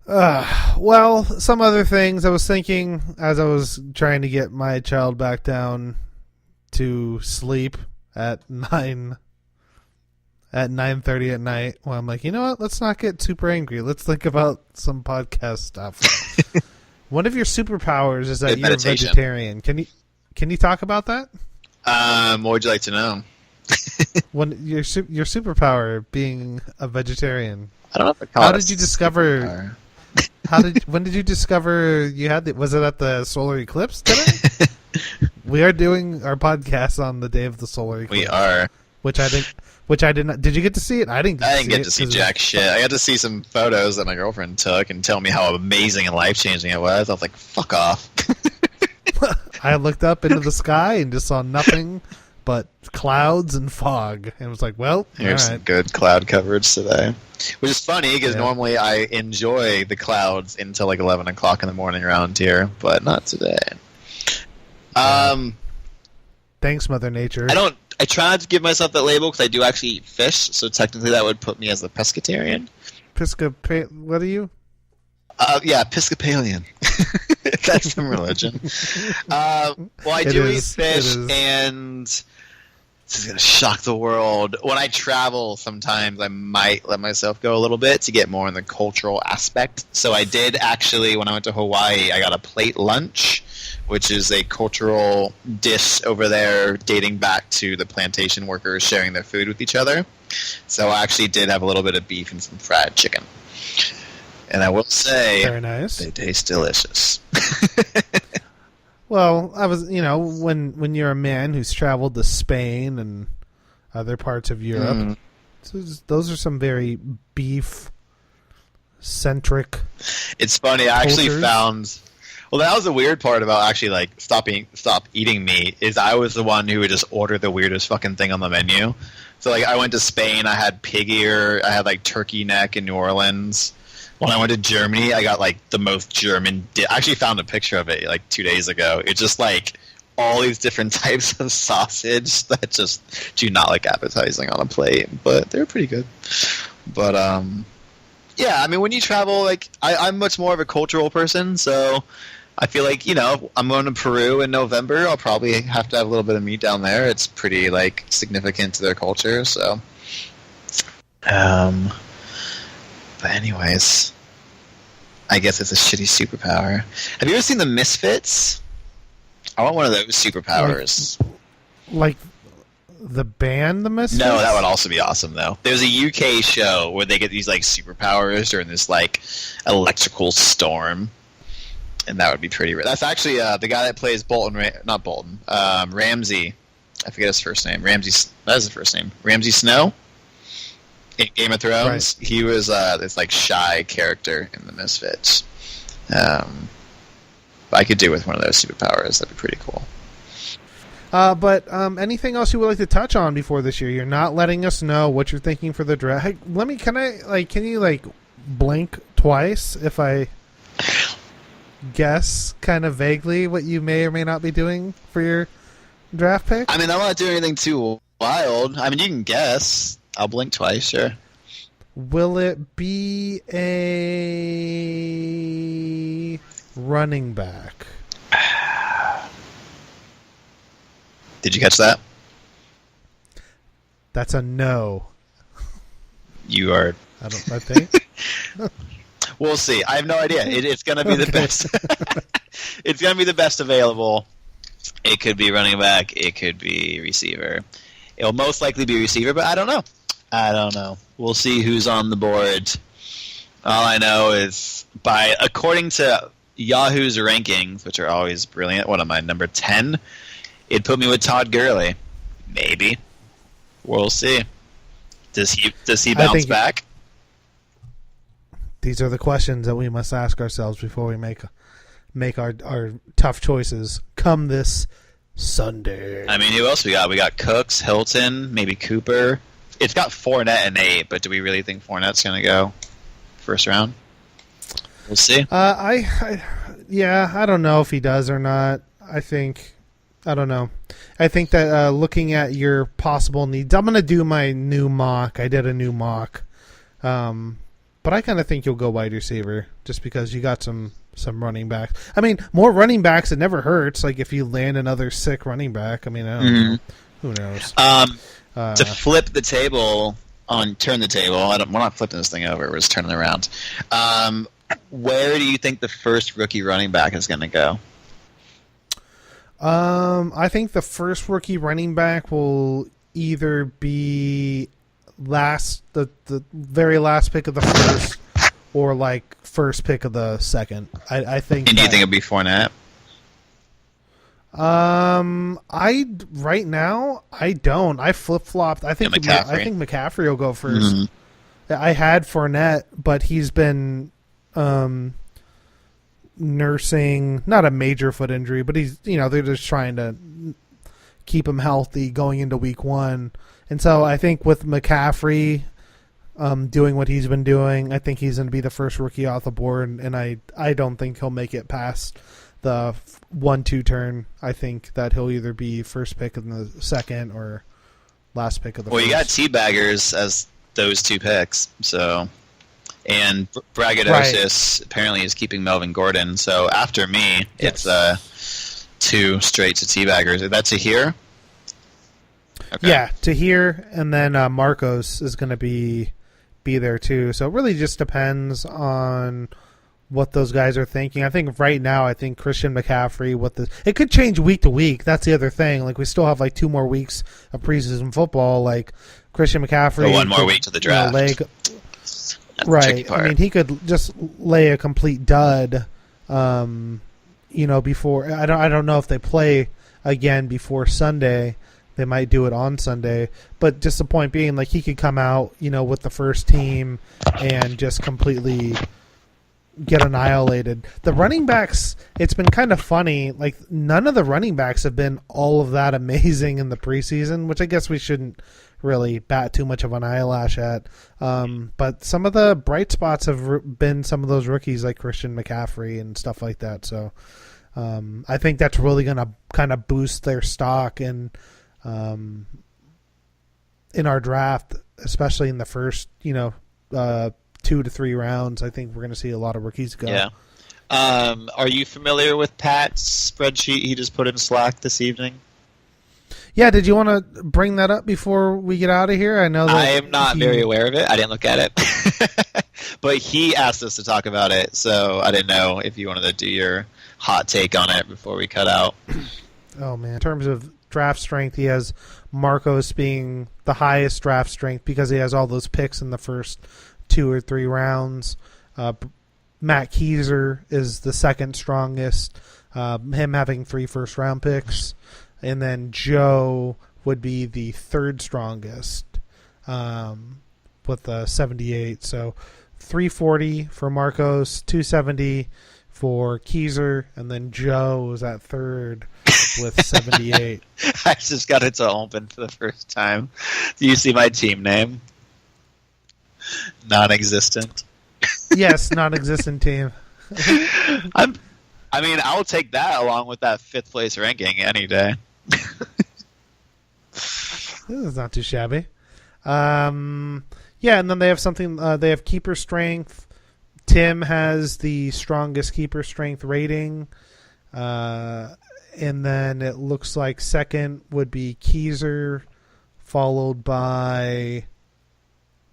Well, some other things I was thinking as I was trying to get my child back down to sleep at 9:30 at night. Well, I'm like, you know what? Let's not get super angry. Let's think about some podcast stuff. One of your superpowers is that you're a vegetarian. Can you talk about that? What would you like to know? Your superpower being a vegetarian. I don't know if I call How it did you discover? When did you discover you had it? Was it at the solar eclipse today? We are doing our podcast on the day of the solar eclipse. We are. Which I did not. Did you get to see it? I didn't get to see jack shit. I got to see some photos that my girlfriend took and tell me how amazing and life-changing it was. I was like, fuck off. I looked up into the sky and just saw nothing but clouds and fog. And was like, well, here's some good cloud coverage today. Which is funny because normally I enjoy the clouds until 11 o'clock in the morning around here, but not today. Thanks, Mother Nature. I try not to give myself that label because I do actually eat fish, so technically that would put me as a pescatarian. What are you? Yeah, Episcopalian. That's some religion. Well, I do eat fish, and this is going to shock the world. When I travel, sometimes I might let myself go a little bit to get more in the cultural aspect. So I did actually, when I went to Hawaii, I got a plate lunch, which is a cultural dish over there dating back to the plantation workers sharing their food with each other. So I actually did have a little bit of beef and some fried chicken. And I will say, very nice. They taste delicious. Well, I was, when you're a man who's traveled to Spain and other parts of Europe, those are some very beef centric. It's funny. I actually cultures. found. Well, that was the weird part about actually like stop eating meat is I was the one who would just order the weirdest fucking thing on the menu. So like I went to Spain, I had pig ear, I had like turkey neck in New Orleans. When I went to Germany, I got like the most German. I actually found a picture of it like 2 days ago. It's just like all these different types of sausage that just do not look appetizing on a plate, but they're pretty good. But yeah, I mean, when you travel, like I'm much more of a cultural person, so I feel like, you know, I'm going to Peru in November. I'll probably have to have a little bit of meat down there. It's pretty like significant to their culture, so. But anyways, I guess it's a shitty superpower. Have you ever seen the Misfits? I want one of those superpowers. Like the band, the Misfits? No, that would also be awesome, though. There's a UK show where they get these like superpowers during this like electrical storm, and that would be pretty. That's actually the guy that plays Ramsey. I forget his first name. Ramsey. That is his first name. Ramsey Snow. In Game of Thrones, right. He was this like shy character in the Misfits. I could do with one of those superpowers. That'd be pretty cool. But anything else you would like to touch on before this year? You're not letting us know what you're thinking for the draft. Hey, can you blink twice if I guess kind of vaguely what you may or may not be doing for your draft pick? I mean, I'm not doing anything too wild. I mean, you can guess. I'll blink twice, sure. Will it be a running back? Did you catch that? That's a no. You are. I think. We'll see. I have no idea. It's going to be the best. It's going to be the best available. It could be running back. It could be receiver. It'll most likely be receiver, but I don't know. We'll see who's on the board. All I know is according to Yahoo's rankings, which are always brilliant. What am I, number 10? It'd put me with Todd Gurley. Maybe. We'll see. Does he bounce back? These are the questions that we must ask ourselves before we make our tough choices come this Sunday. I mean, who else we got? We got Cooks, Hilton, maybe Cooper. It's got Fournette and 8, but do we really think Fournette's going to go first round? We'll see. I don't know if he does or not. I don't know. I think that looking at your possible needs, I'm going to do my new mock. I did a new mock. But I kind of think you'll go wide receiver just because you got some running backs. I mean, more running backs, it never hurts. Like if you land another sick running back, I mean, I don't know. Who knows? To flip the table, turn the table. We're not flipping this thing over. We're just turning it around. Where do you think the first rookie running back is going to go? I think the first rookie running back will either be the very last pick of the first, or like first pick of the second. I think. And do you think it'll be Fournette? Right now I don't. I flip-flopped. I think McCaffrey will go first. Mm-hmm. I had Fournette, but he's been nursing not a major foot injury, but they're just trying to keep him healthy going into week 1. And so I think with McCaffrey doing what he's been doing, I think he's going to be the first rookie off the board, and I don't think he'll make it past the 1-2 turn. I think that he'll either be first pick in the second or last pick of the first. Well, you got teabaggers as those 2 picks, so... And Braggadosis apparently is keeping Melvin Gordon, so after me, yes. It's 2 straight to teabaggers. That's a here? Okay. Yeah, Tahir, and then Marcos is going to be there too. So it really just depends on what those guys are thinking. I think right now, Christian McCaffrey. It could change week to week. That's the other thing. Like we still have like 2 more weeks of preseason football. Like Christian McCaffrey, 1 more week to the draft. Right. I mean, he could just lay a complete dud. Before I don't know if they play again before Sunday. they might do it on Sunday. But just the point being, like, he could come out, with the first team and just completely get annihilated. The running backs, it's been kind of funny. Like, none of the running backs have been all of that amazing in the preseason, which I guess we shouldn't really bat too much of an eyelash at. But some of the bright spots have been some of those rookies like Christian McCaffrey and stuff like that. So I think that's really going to kind of boost their stock in our draft, especially in the first, 2 to 3 rounds. I think we're going to see a lot of rookies go. Yeah. Are you familiar with Pat's spreadsheet he just put in Slack this evening? Yeah, did you want to bring that up before we get out of here? I know that I am not very aware of it. I didn't look at it. But he asked us to talk about it, so I didn't know if you wanted to do your hot take on it before we cut out. Oh, man. In terms of draft strength, he has Marcos being the highest draft strength because he has all those picks in the first 2 or 3 rounds. Matt Keiser is the second strongest, him having 3 first-round picks. And then Joe would be the third strongest with 78. So 340 for Marcos, 270 for Keiser, and then Joe was at third with 78. I just got it to open for the first time. Do you see my team name? Non-existent. Yes, non-existent team. I'll take that along with that 5th place ranking any day. This is not too shabby. Yeah, and then they have something. They have keeper strength. Tim has the strongest keeper strength rating, and then it looks like second would be Keiser, followed by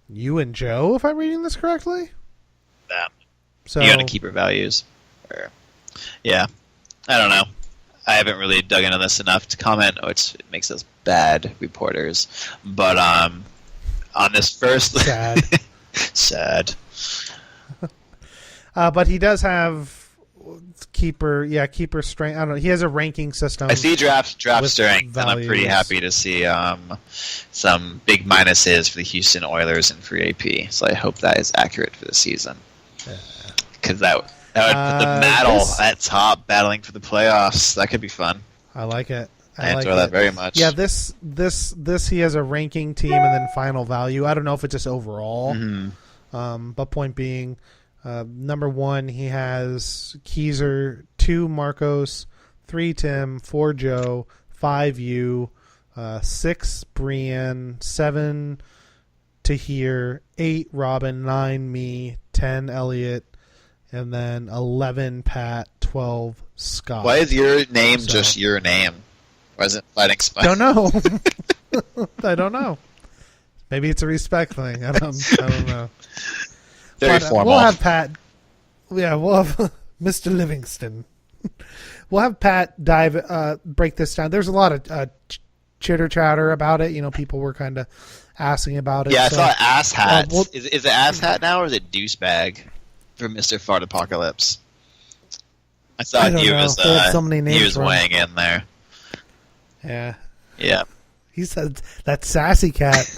you and Joe, if I'm reading this correctly. Yeah. So you got keeper values. Yeah, I don't know. I haven't really dug into this enough to comment, which makes us bad reporters. But on this first... Sad. But he does have keeper strength. I don't know. He has a ranking system. I see draft strength, and I'm pretty happy to see some big minuses for the Houston Oilers and free AP. So I hope that is accurate for the season. Because that would put the Mattel at top, battling for the playoffs. That could be fun. I like it. I enjoy that very much. Yeah, this he has a ranking team and then final value. I don't know if it's just overall. Mm-hmm. But point being, number 1, he has Keiser, 2 Marcos, 3 Tim, 4 Joe, 5 you, 6 Brian, 7 Tahir, 8 Robin, 9 me, 10 Elliot, and then 11 Pat, 12 Scott. Why is your name just your name? Why isn't Fighting Spider? Don't know. I don't know. Maybe it's a respect thing. I don't know. Very formal. We'll have Pat. Yeah, we'll have Mr. Livingston. We'll have Pat break this down. There's a lot of chitter chatter about it. People were kind of asking about it. Yeah, I saw ass hat. Is it ass hat now, or is it douchebag for Mr. Fart Apocalypse? I thought he was weighing in there. Yeah. Yeah. He said that sassy cat.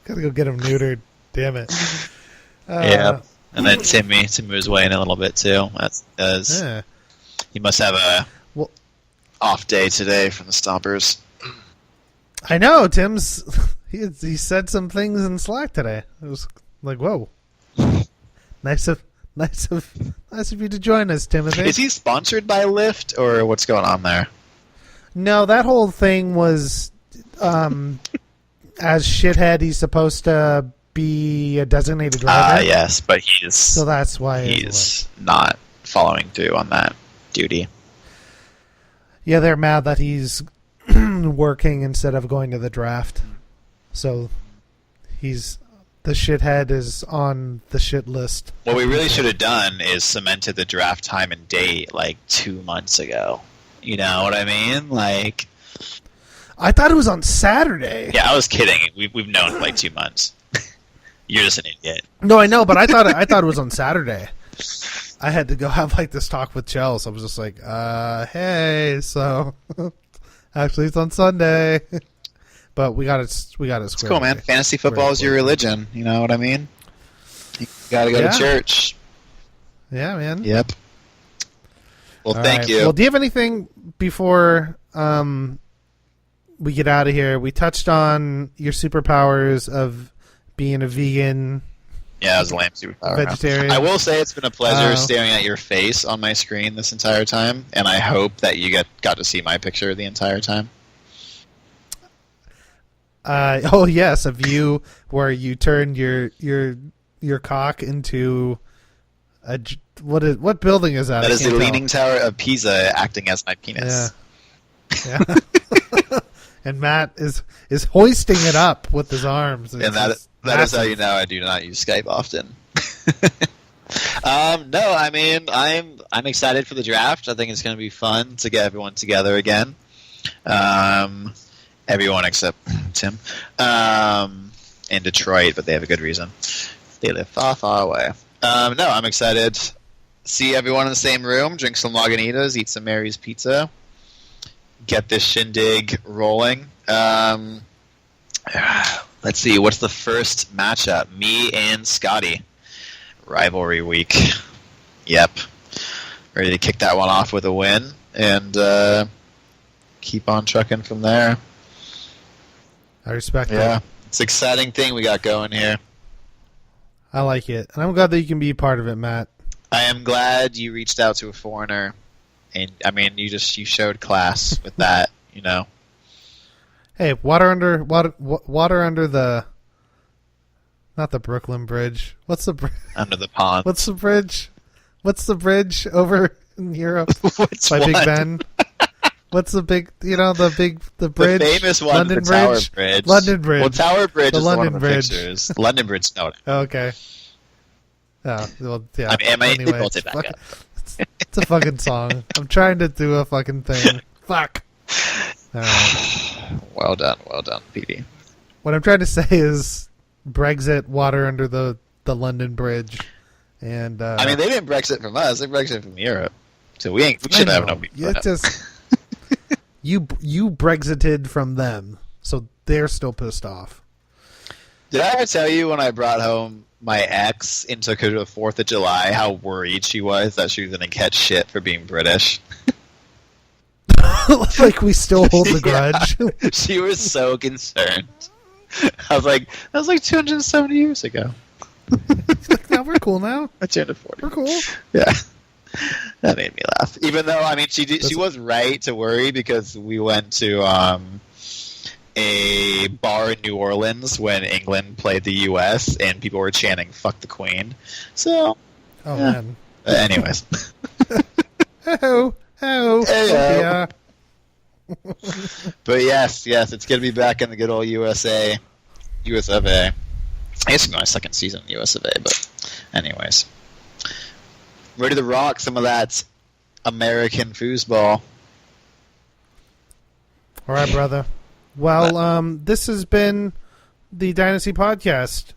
Gotta go get him neutered. Damn it. Yeah. And then Timmy was weighing in a little bit too. He must have a off day today from the Stompers. I know. Tim's he said some things in Slack today. It was like, whoa. Nice of you to join us, Timothy. Is he sponsored by Lyft, or what's going on there? No, that whole thing was as shithead. He's supposed to be a designated driver. Yes, but so that's why he's not following through on that duty. Yeah, they're mad that he's working instead of going to the draft. So the shithead is on the shit list. What we really should have done is cemented the draft time and date like 2 months ago. You know what I mean? Like, I thought it was on Saturday. Yeah, I was kidding. We've known for like 2 months. You're just an idiot. No, I know, but I thought it was on Saturday. I had to go have like this talk with Chels. I was just like, hey, so Actually, it's on Sunday. But we got it squared. It's cool, man. away. Fantasy football is your religion. You know what I mean? You gotta go to church. Yeah, man. Yep. Well, All thank right. you. Well, do you have anything before we get out of here? We touched on your superpowers of being a vegan. Yeah, it was a lame superpower. Vegetarian. I will say it's been a pleasure staring at your face on my screen this entire time, and I hope that you got to see my picture the entire time. Oh yes, a view where you turned your cock into a what building is that? That is the can't Leaning Tower of Pisa acting as my penis. Yeah. And Matt is hoisting it up with his arms. And that is how you know I do not use Skype often. No, I mean I'm excited for the draft. I think it's going to be fun to get everyone together again. Everyone except Tim. In Detroit, but they have a good reason. They live far, far away. No, I'm excited. See everyone in the same room, drink some Lagunitas, eat some Mary's Pizza, get this shindig rolling. Let's see, what's the first matchup? Me and Scotty. Rivalry week. Yep. Ready to kick that one off with a win and keep on trucking from there. I respect Yeah. it. It's an exciting thing we got going here. I like it, and I'm glad that you can be part of it, Matt. I am glad you reached out to a foreigner, and I mean, you showed class with that, you know. Hey, water under the, not the Brooklyn Bridge. What's the Under the pond. What's the bridge? What's the bridge over in Europe Which by one? Big Ben? What's the big? The bridge. The famous one, London the Tower Bridge. Bridge. London Bridge. Well, Tower Bridge The is London one of the Bridge. pictures. London Bridge, no. Oh, okay. Oh, well, yeah. I mean, anyway, built it back up. it's a fucking song. I'm trying to do a fucking thing. Fuck. All right. Well done, Petey. What I'm trying to say is Brexit, water under the London Bridge, and I mean, they didn't Brexit from us; they Brexit from Europe. So we should have no beef. You just you Brexited from them, so they're still pissed off. Did I ever tell you when I brought home my ex and took her to the 4th of July how worried she was that she was going to catch shit for being British? Like we still hold the grudge. Yeah. She was so concerned. I was like 270 years ago. No, we're cool now. I turned 40. We're cool. Yeah. That made me laugh. Even though, I mean, she was right to worry because we went to a bar in New Orleans when England played the U.S. and people were chanting "fuck the Queen." So, Oh yeah. man. Anyways, Ho ho. Yeah. but yes, it's gonna be back in the good old US of A. I guess it's my second season in US of A, but anyways, ready to rock some of that American foosball. All right, brother. Well, this has been the Dynasty Podcast,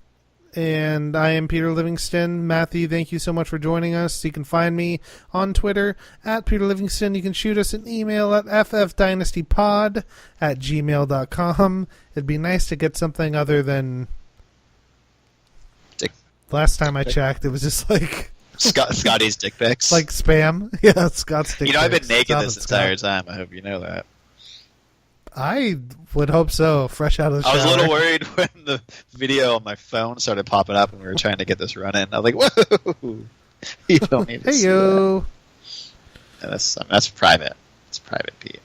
and I am Peter Livingston. Matthew, thank you so much for joining us. You can find me on Twitter at Peter Livingston. You can shoot us an email at ffdynastypod@gmail.com. It'd be nice to get something other than... Last time I checked, it was just like... Scotty's dick pics. like spam. Yeah, Scott's dick You know, I've been pics. naked Stop this it, entire Scott. time. I hope you know that. I would hope so. Fresh out of the shower. I was a little worried when the video on my phone started popping up and we were trying to get this running. I was like, whoa! You don't need to Hey see yo! that. That's private. It's private, Pete.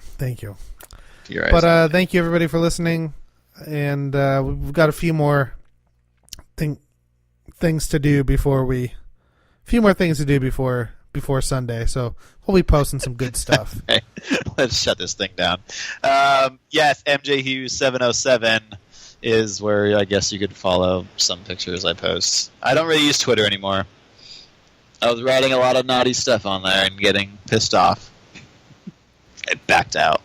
Thank you. You're But thank you everybody for listening, and we've got a few more things to do before Sunday. So we'll be posting some good stuff. Okay. Let's shut this thing down. Yes, MJ Hughes 707 is where I guess you could follow some pictures I post. I don't really use Twitter anymore. I was writing a lot of naughty stuff on there and getting pissed off. I backed out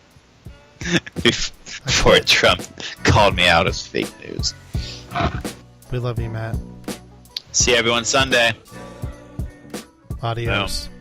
before Trump called me out as fake news. We love you, Matt. See everyone Sunday. Adios. Boom.